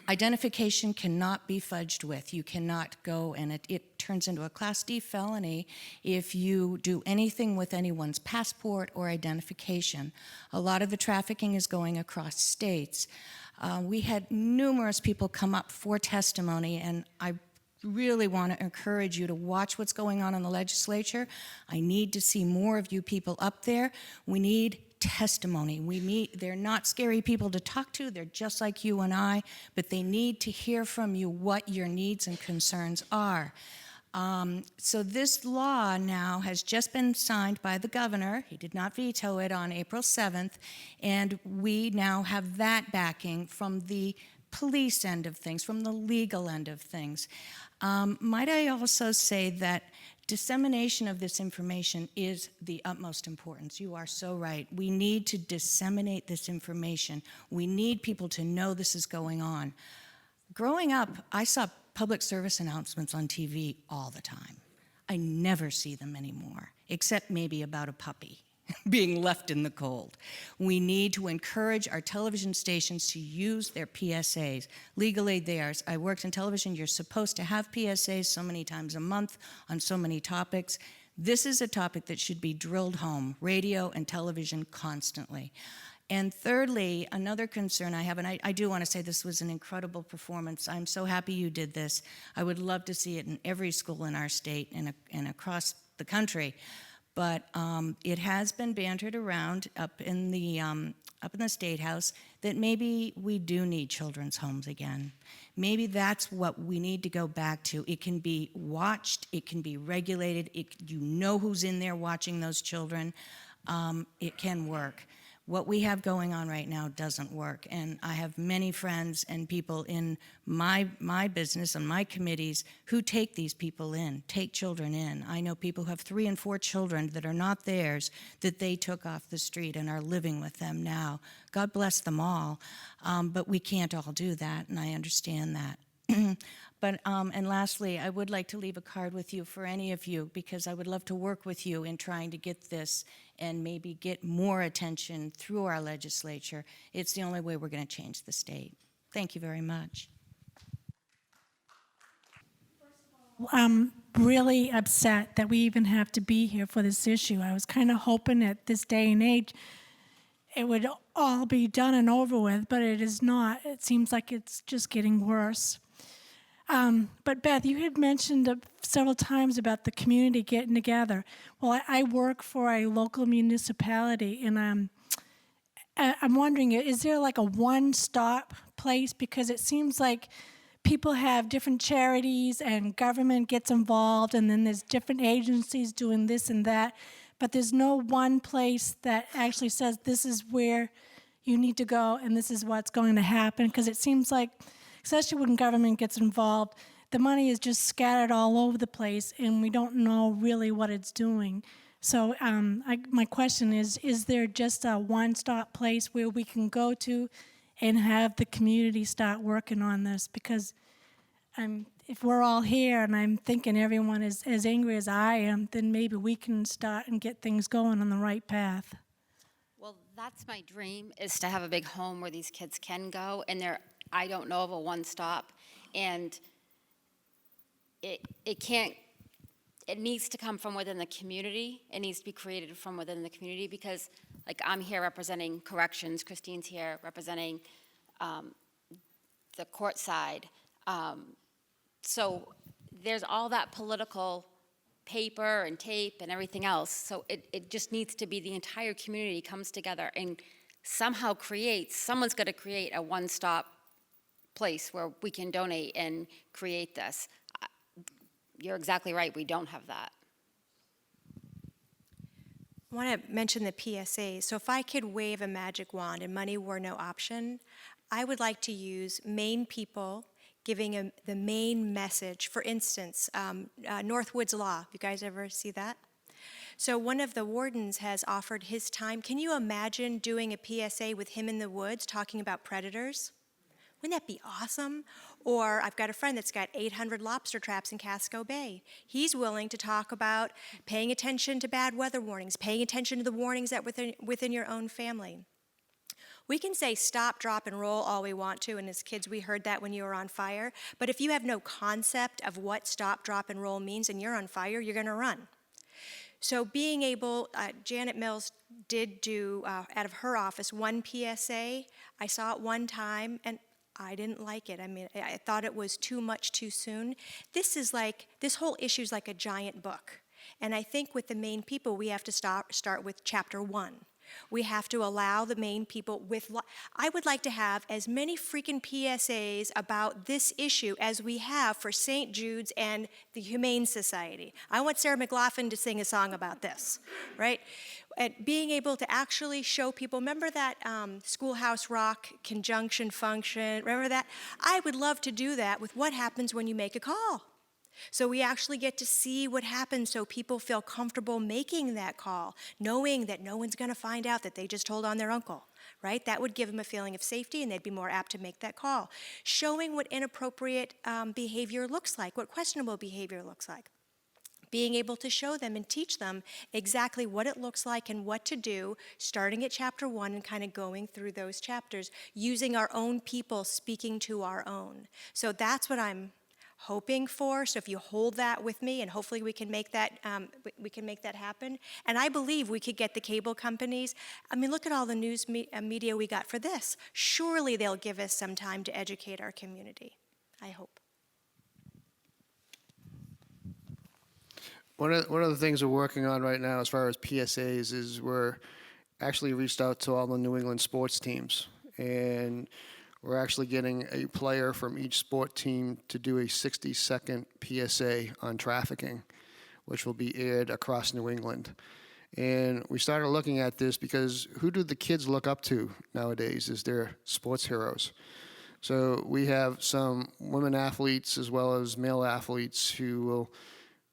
identification cannot be fudged with. You cannot go, and it turns into a Class D felony if you do anything with anyone's passport or identification. A lot of the trafficking is going across states. We had numerous people come up for testimony, and I really want to encourage you to watch what's going on in the legislature. I need to see more of you people up there. We need testimony. They're not scary people to talk to. They're just like you and I, but they need to hear from you what your needs and concerns are. So this law now has just been signed by the governor. He did not veto it on April 7th, and we now have that backing from the police end of things, from the legal end of things. Might I also say that dissemination of this information is the utmost importance. You are so right. We need to disseminate this information. We need people to know this is going on. Growing up, I saw public service announcements on TV all the time. I never see them anymore, except maybe about a puppy being left in the cold. We need to encourage our television stations to use their PSAs. Legally, I worked in television, you're supposed to have PSAs so many times a month on so many topics. This is a topic that should be drilled home, radio and television constantly. And thirdly, another concern I have, and I do want to say this was an incredible performance. I'm so happy you did this. I would love to see it in every school in our state and across the country. But it has been bantered around up in the State House that maybe we do need children's homes again. Maybe that's what we need to go back to. It can be watched, it can be regulated, you know who's in there watching those children. It can work. What we have going on right now doesn't work, and I have many friends and people in my business and my committees who take these people in, take children in. I know people who have 3 and 4 children that are not theirs, that they took off the street and are living with them now. God bless them all, but we can't all do that, and I understand that. But, and lastly, I would like to leave a card with you for any of you, because I would love to work with you in trying to get this and maybe get more attention through our legislature. It's the only way we're going to change the state. Thank you very much. I'm really upset that we even have to be here for this issue. I was kind of hoping at this day and age it would all be done and over with, but it is not. It seems like it's just getting worse. But Beth, you had mentioned several times about the community getting together. Well, I work for a local municipality, and I'm wondering, is there like a one-stop place? Because it seems like people have different charities and government gets involved, and then there's different agencies doing this and that, but there's no one place that actually says this is where you need to go and this is what's going to happen. Because it seems like, especially when government gets involved, the money is just scattered all over the place and we don't know really what it's doing. So my question is there just a one-stop place where we can go to and have the community start working on this? Because if we're all here and I'm thinking everyone is as angry as I am, then maybe we can start and get things going on the right path. Well, that's my dream, is to have a big home where these kids can go, and I don't know of a one-stop, and it needs to come from within the community. It needs to be created from within the community, because like I'm here representing corrections, Christine's here representing the court side. So there's all that political paper and tape and everything else. So it just needs to be the entire community comes together and somehow someone's going to create a one-stop place where we can donate and create this. You're exactly right, we don't have that. I want to mention the PSA. So if I could wave a magic wand and money were no option, I would like to use Maine people giving the Maine message. For instance, Northwoods Law. You guys ever see that? So one of the wardens has offered his time. Can you imagine doing a PSA with him in the woods talking about predators? Wouldn't that be awesome? Or I've got a friend that's got 800 lobster traps in Casco Bay. He's willing to talk about paying attention to bad weather warnings, paying attention to the warnings that within your own family. We can say stop, drop, and roll all we want to, and as kids we heard that when you were on fire, but if you have no concept of what stop, drop, and roll means and you're on fire, you're gonna run. So being able, Janet Mills did do, out of her office, one PSA. I saw it one time, and I didn't like it. I mean, I thought it was too much too soon. This whole issue is like a giant book. And I think with the Maine people, we have to start with chapter 1. We have to allow the Maine people I would like to have as many freaking PSAs about this issue as we have for St. Jude's and the Humane Society. I want Sarah McLaughlin to sing a song about this, right? And being able to actually show people, remember that Schoolhouse Rock conjunction function, remember that? I would love to do that with what happens when you make a call. So we actually get to see what happens so people feel comfortable making that call, knowing that no one's going to find out that they just told on their uncle, right? That would give them a feeling of safety and they'd be more apt to make that call. Showing what inappropriate behavior looks like, what questionable behavior looks like. Being able to show them and teach them exactly what it looks like and what to do, starting at chapter 1 and kind of going through those chapters, using our own people, speaking to our own. So that's what I'm hoping for. So if you hold that with me, and hopefully we can make that happen. And I believe we could get the cable companies. I mean, look at all the news media we got for this. Surely they'll give us some time to educate our community. I hope. one of the things we're working on right now as far as PSAs is we're actually reached out to all the New England sports teams, and we're actually getting a player from each sport team to do a 60-second PSA on trafficking, which will be aired across New England. And we started looking at this because who do the kids look up to nowadays as their sports heroes? So we have some women athletes as well as male athletes who will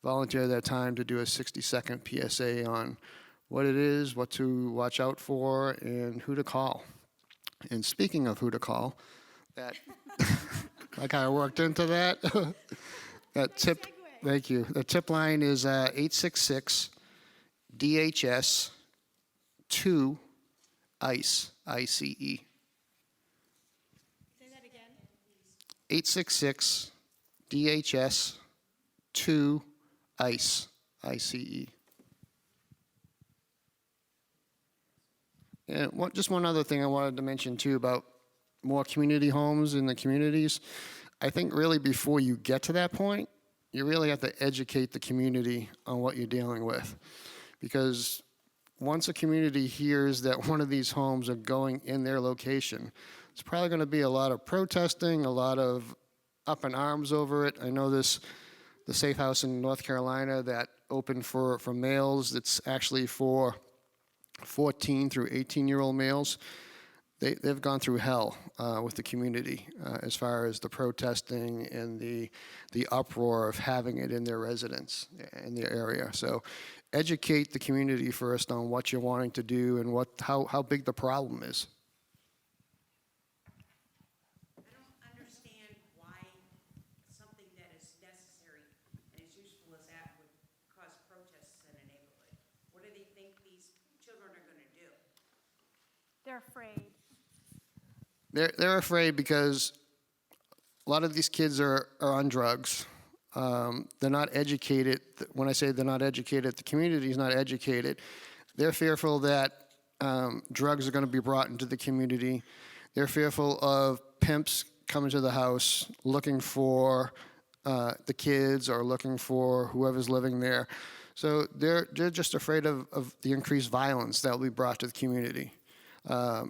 volunteer their time to do a 60-second PSA on what it is, what to watch out for, and who to call. And speaking of who to call, that I kind of worked into that. That tip, thank you. The tip line is 866 DHS 2 ICE, ICE. Say that again. 866 DHS 2 ICE, ICE. And just one other thing I wanted to mention too about more community homes in the communities. I think really before you get to that point, you really have to educate the community on what you're dealing with. Because once a community hears that one of these homes are going in their location, it's probably going to be a lot of protesting, a lot of up in arms over it. I know the Safe House in North Carolina that opened for males, it's actually for 14 through 18-year-old males. They've gone through hell with the community as far as the protesting and the uproar of having it in their residence, in their area. So educate the community first on what you're wanting to do and how big the problem is. I don't understand why something that is necessary and as useful as that would cause protests in a neighborhood. What do they think these children are going to do? They're afraid. They're afraid because a lot of these kids are on drugs. They're not educated. When I say they're not educated, the community is not educated. They're fearful that drugs are going to be brought into the community. They're fearful of pimps coming to the house looking for the kids or looking for whoever's living there. So they're just afraid of the increased violence that will be brought to the community.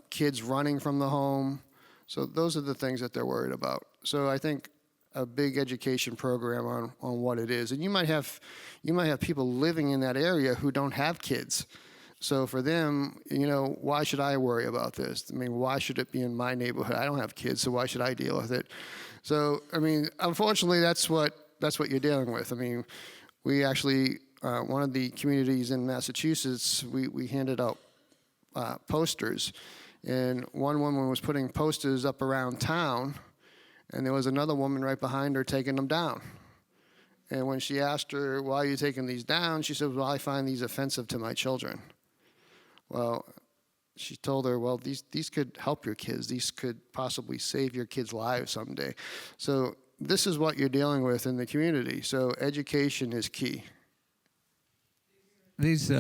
Kids running from the home. So those are the things that they're worried about. So I think a big education program on what it is. And you might have people living in that area who don't have kids. So for them, why should I worry about this? I mean, why should it be in my neighborhood? I don't have kids, so why should I deal with it? So, I mean, unfortunately, that's what you're dealing with. I mean, we actually, one of the communities in Massachusetts, we handed out posters. And one woman was putting posters up around town, and there was another woman right behind her taking them down. And when she asked her, why are you taking these down? She said, well, I find these offensive to my children. Well, she told her, well, these could help your kids. These could possibly save your kids' lives someday. So this is what you're dealing with in the community. So education is key. These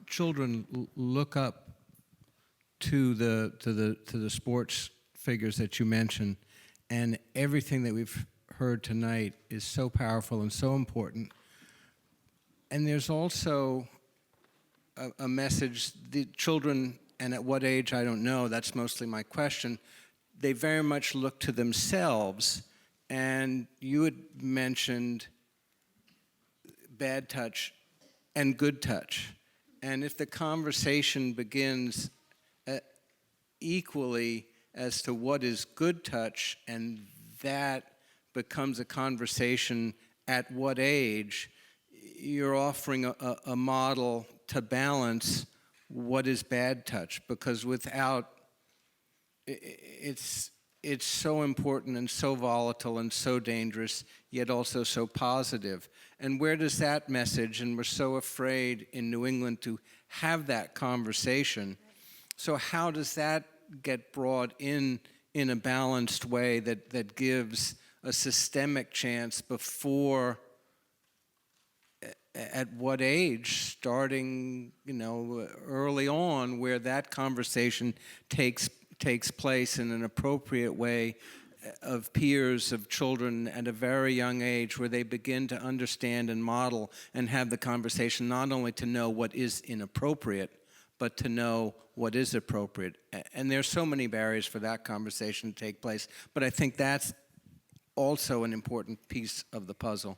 children look up to the sports figures that you mentioned, and everything that we've heard tonight is so powerful and so important. And there's also a message, the children, and at what age, I don't know, that's mostly my question, they very much look to themselves, and you had mentioned bad touch and good touch. And if the conversation begins equally as to what is good touch, and that becomes a conversation at what age, you're offering a model to balance what is bad touch, because without, it's so important and so volatile and so dangerous, yet also so positive. And where does that message, and we're so afraid in New England to have that conversation, so how does that get brought in a balanced way that gives a systemic chance before, at what age, starting early on, where that conversation takes place in an appropriate way of peers of children at a very young age, where they begin to understand and model and have the conversation, not only to know what is inappropriate, but to know what is appropriate. And there's so many barriers for that conversation to take place, but I think that's also an important piece of the puzzle.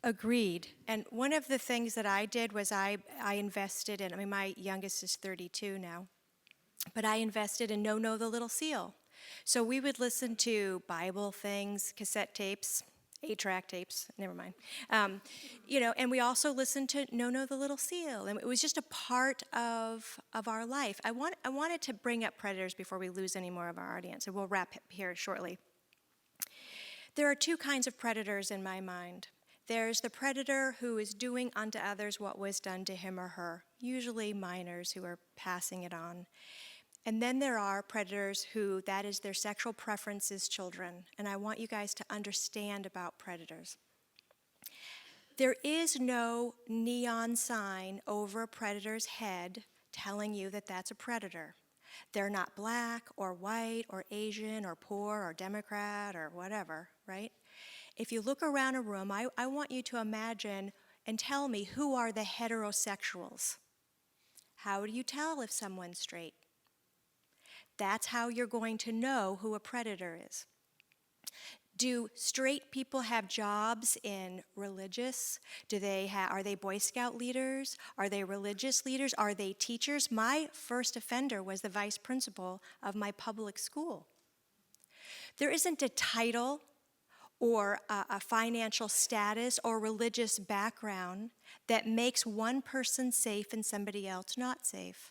Agreed. And one of the things that I did was I invested in, I mean, my youngest is 32 now, but I invested in Know the Little Seal. So we would listen to Bible things, cassette tapes, 8-track tapes, never mind. And we also listened to Know the Little Seal. And it was just a part of our life. I wanted to bring up predators before we lose any more of our audience, and we'll wrap here shortly. There are two kinds of predators in my mind. There's the predator who is doing unto others what was done to him or her, usually minors who are passing it on. And then there are predators who, that is their sexual preference is children. And I want you guys to understand about predators. There is no neon sign over a predator's head telling you that that's a predator. They're not black or white or Asian or poor or Democrat or whatever, right? If you look around a room, I want you to imagine and tell me, who are the heterosexuals? How do you tell if someone's straight? That's how you're going to know who a predator is. Do straight people have jobs in religious? Are they Boy Scout leaders? Are they religious leaders? Are they teachers? My first offender was the vice principal of my public school. There isn't a title or a financial status or religious background that makes one person safe and somebody else not safe.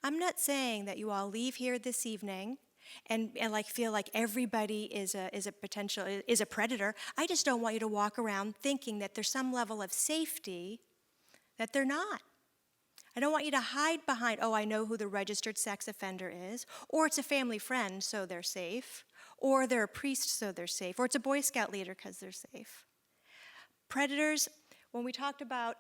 I'm not saying that you all leave here this evening and like feel like everybody is a predator. I just don't want you to walk around thinking that there's some level of safety that they're not. I don't want you to hide behind, oh, I know who the registered sex offender is, or it's a family friend, so they're safe, or they're a priest, so they're safe, or it's a Boy Scout leader because they're safe. Predators, when we talked about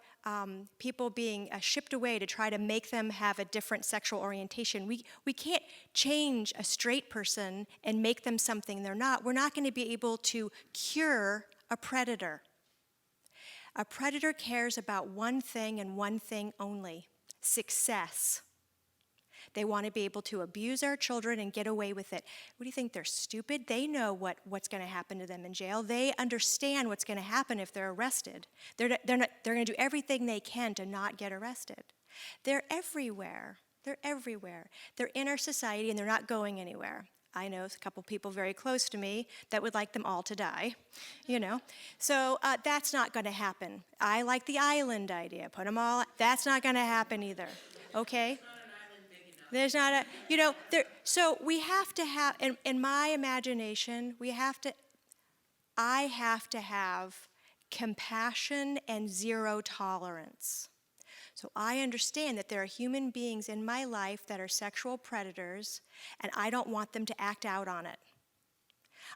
people being shipped away to try to make them have a different sexual orientation, we can't change a straight person and make them something they're not. We're not going to be able to cure a predator. A predator cares about one thing and one thing only: success. They want to be able to abuse our children and get away with it. What do you think? They're stupid? They know what's going to happen to them in jail. They understand what's going to happen if they're arrested. They're going to do everything they can to not get arrested. They're everywhere. They're everywhere. They're in our society and they're not going anywhere. I know a couple people very close to me that would like them all to die, So that's not going to happen. I like the island idea. Put them all. That's not going to happen either. Okay? There's not so we have to have, in my imagination, I have to have compassion and zero tolerance. So I understand that there are human beings in my life that are sexual predators, and I don't want them to act out on it.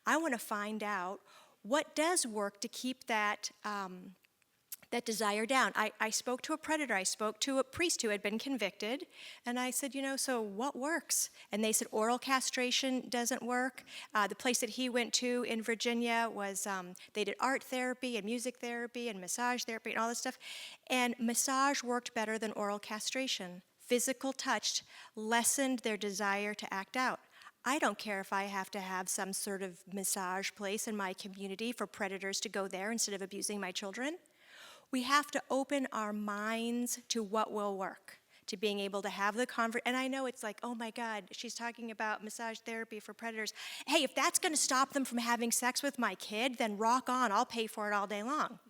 I want to find out what does work to keep that desire down. I spoke to a predator. I spoke to a priest who had been convicted, and I said, so what works? And they said oral castration doesn't work. The place that he went to in Virginia was, they did art therapy and music therapy and massage therapy and all this stuff, and massage worked better than oral castration. Physical touch lessened their desire to act out. I don't care if I have to have some sort of massage place in my community for predators to go there instead of abusing my children. We have to open our minds to what will work, to being able to have the conversation. And I know it's like, oh my God, she's talking about massage therapy for predators. Hey, if that's going to stop them from having sex with my kid, then rock on, I'll pay for it all day long.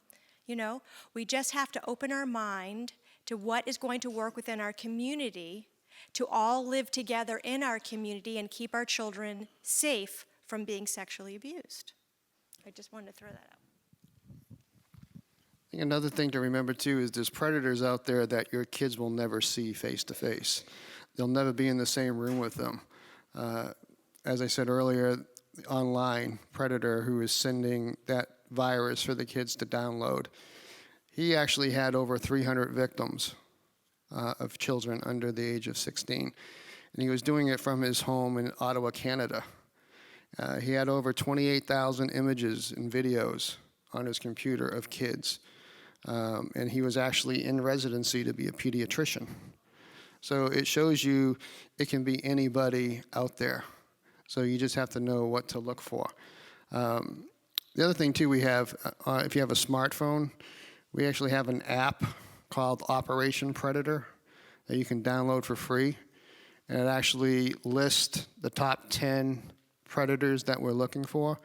We just have to open our mind to what is going to work within our community to all live together in our community and keep our children safe from being sexually abused. I just wanted to throw that out. I think another thing to remember too is there's predators out there that your kids will never see face to face. They'll never be in the same room with them. As I said earlier, the online predator who is sending that virus for the kids to download, he actually had over 300 victims of children under the age of 16. And he was doing it from his home in Ottawa, Canada. He had over 28,000 images and videos on his computer of kids. And he was actually in residency to be a pediatrician. So it shows you it can be anybody out there. So you just have to know what to look for. The other thing too, we have, if you have a smartphone, we actually have an app called Operation Predator that you can download for free. And it actually lists the top 10 predators that we're looking for.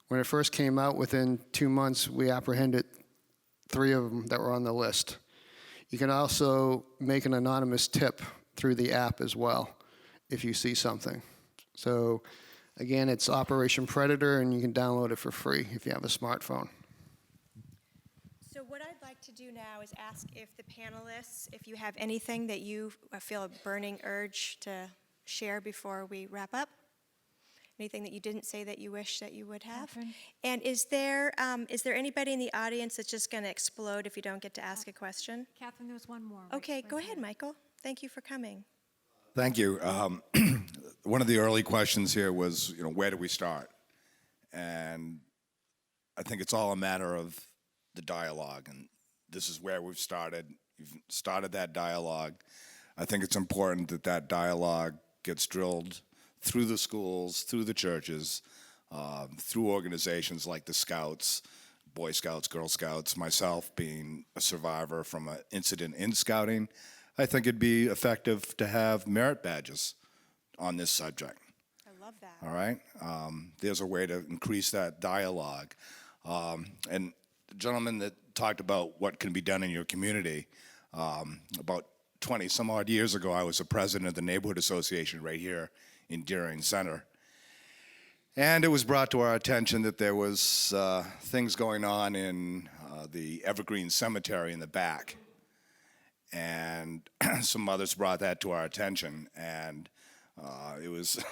When it first came out, within 2 months, we apprehended 3 of them that were on the list. You can also make an anonymous tip through the app as well if you see something. So again, it's Operation Predator, and you can download it for free if you have a smartphone. So what I'd like to do now is ask if the panelists, if you have anything that you feel a burning urge to share before we wrap up. Anything that you didn't say that you wish that you would have? Catherine? And is there anybody in the audience that's just going to explode if you don't get to ask a question? Catherine, there was one more. Okay, go ahead, Michael. Thank you for coming. Thank you. One of the early questions here was, where do we start? And I think it's all a matter of the dialogue, and this is where we've started. You've started that dialogue. I think it's important that that dialogue gets drilled through the schools, through the churches, through organizations like the Scouts, Boy Scouts, Girl Scouts, myself being a survivor from an incident in scouting. I think it'd be effective to have merit badges on this subject. I love that. All right? There's a way to increase that dialogue. And the gentleman that talked about what can be done in your community, about 20 some odd years ago, I was the president of the neighborhood association right here in Deering Center. And it was brought to our attention that there was things going on in the Evergreen Cemetery in the back. And some mothers brought that to our attention. And it was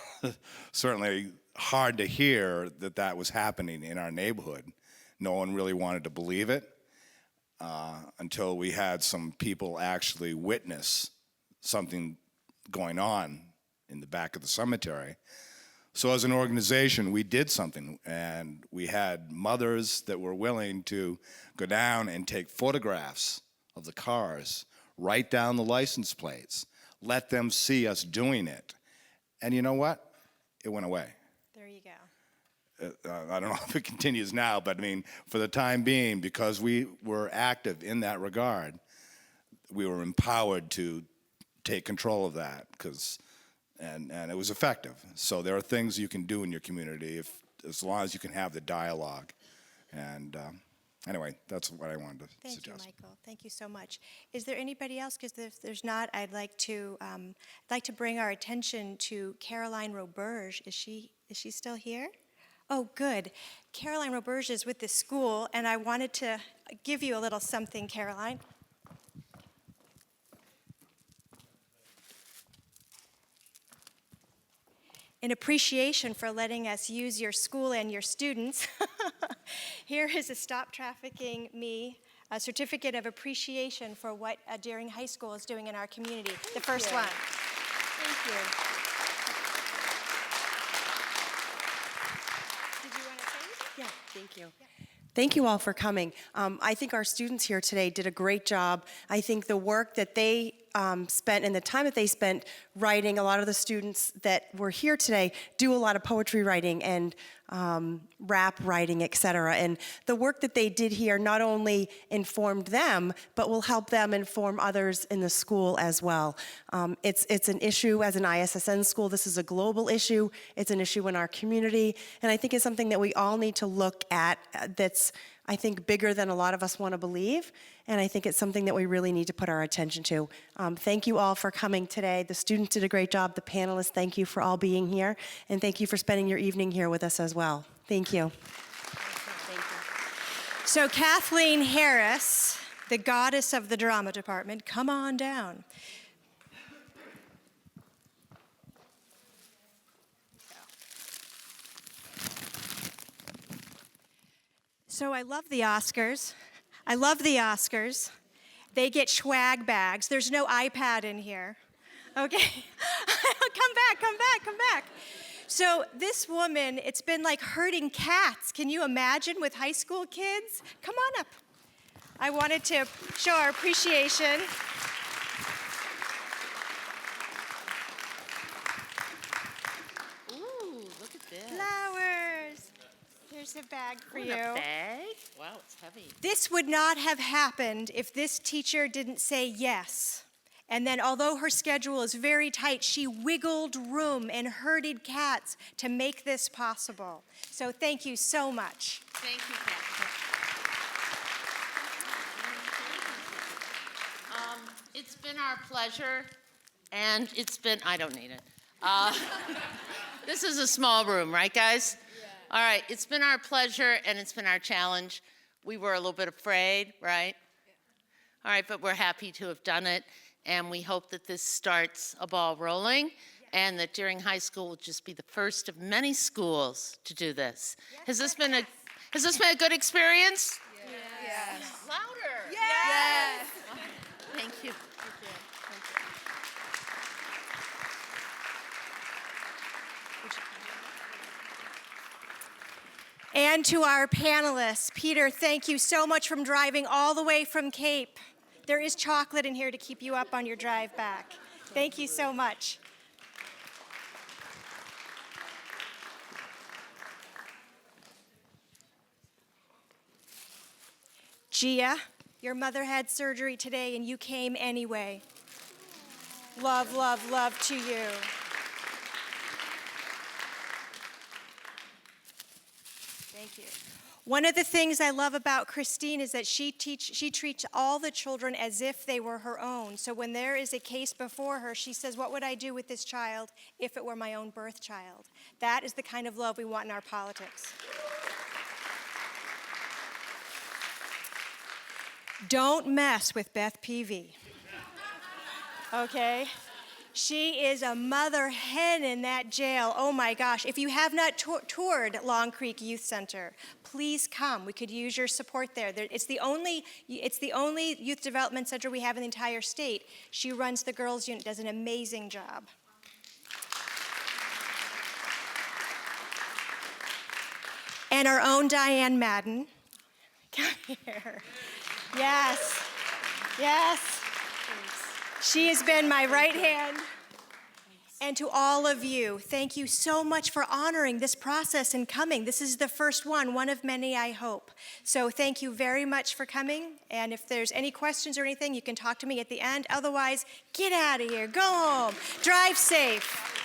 certainly hard to hear that that was happening in our neighborhood. No one really wanted to believe it until we had some people actually witness something going on in the back of the cemetery. So as an organization, we did something, and we had mothers that were willing to go down and take photographs of the cars, write down the license plates, let them see us doing it. And you know what? It went away. There you go. I don't know if it continues now, but I mean, for the time being, because we were active in that regard, we were empowered to take control of that, and it was effective. So there are things you can do in your community as long as you can have the dialogue. And anyway, that's what I wanted to suggest. Thank you, Michael. Thank you so much. Is there anybody else? Because if there's not, I'd like to bring our attention to Caroline Roberge. Is she still here? Oh, good. Caroline Roberge is with the school, and I wanted to give you a little something, Caroline. In appreciation for letting us use your school and your students, here is a Stop Trafficking Me, a certificate of appreciation for what Deering High School is doing in our community. The first one. Thank you. Did you want to say anything? Yeah, thank you. Thank you all for coming. I think our students here today did a great job. I think the work that they spent and the time that they spent writing, a lot of the students that were here today do a lot of poetry writing and rap writing, etc. And the work that they did here not only informed them, but will help them inform others in the school as well. It's an issue as an ISSN school. This is a global issue. It's an issue in our community. And I think it's something that we all need to look at that's, I think, bigger than a lot of us want to believe. And I think it's something that we really need to put our attention to. Thank you all for coming today. The students did a great job. The panelists, thank you for all being here. And thank you for spending your evening here with us as well. Thank you. Thank you. So Kathleen Harris, the goddess of the drama department, come on down. So I love the Oscars. I love the Oscars. They get swag bags. There's no iPad in here. Okay? Come back. So this woman, it's been like herding cats. Can you imagine with high school kids? Come on up. I wanted to show our appreciation. Ooh, look at this. Flowers. Here's a bag for you. A bag? Wow, it's heavy. This would not have happened if this teacher didn't say yes. And then, although her schedule is very tight, she wiggled room and herded cats to make this possible. So thank you so much. Thank you, Kathy. It's been our pleasure, and it's been, I don't need it. This is a small room, right, guys? Yeah. All right, it's been our pleasure, and it's been our challenge. We were a little bit afraid, right? Yeah. All right, but we're happy to have done it. And we hope that this starts a ball rolling, and that during high school will just be the first of many schools to do this. Has this been a good experience? Yes. Louder. Yes. Thank you. And to our panelists, Peter, thank you so much for driving all the way from Cape. There is chocolate in here to keep you up on your drive back. Thank you so much. Gia, your mother had surgery today and you came anyway. Love, love, love to you. Thank you. One of the things I love about Christine is that she treats all the children as if they were her own. So when there is a case before her, she says, what would I do with this child if it were my own birth child? That is the kind of love we want in our politics. Don't mess with Beth Peavy. Okay? She is a mother hen in that jail. Oh my gosh. If you have not toured Long Creek Youth Center, please come. We could use your support there. It's the only youth development center we have in the entire state. She runs the girls unit, does an amazing job. And our own Diane Madden. Come here. Yes. Yes. She has been my right hand. And to all of you, thank you so much for honoring this process and coming. This is the first one of many, I hope. So thank you very much for coming. And if there's any questions or anything, you can talk to me at the end. Otherwise, get out of here. Go home. Drive safe.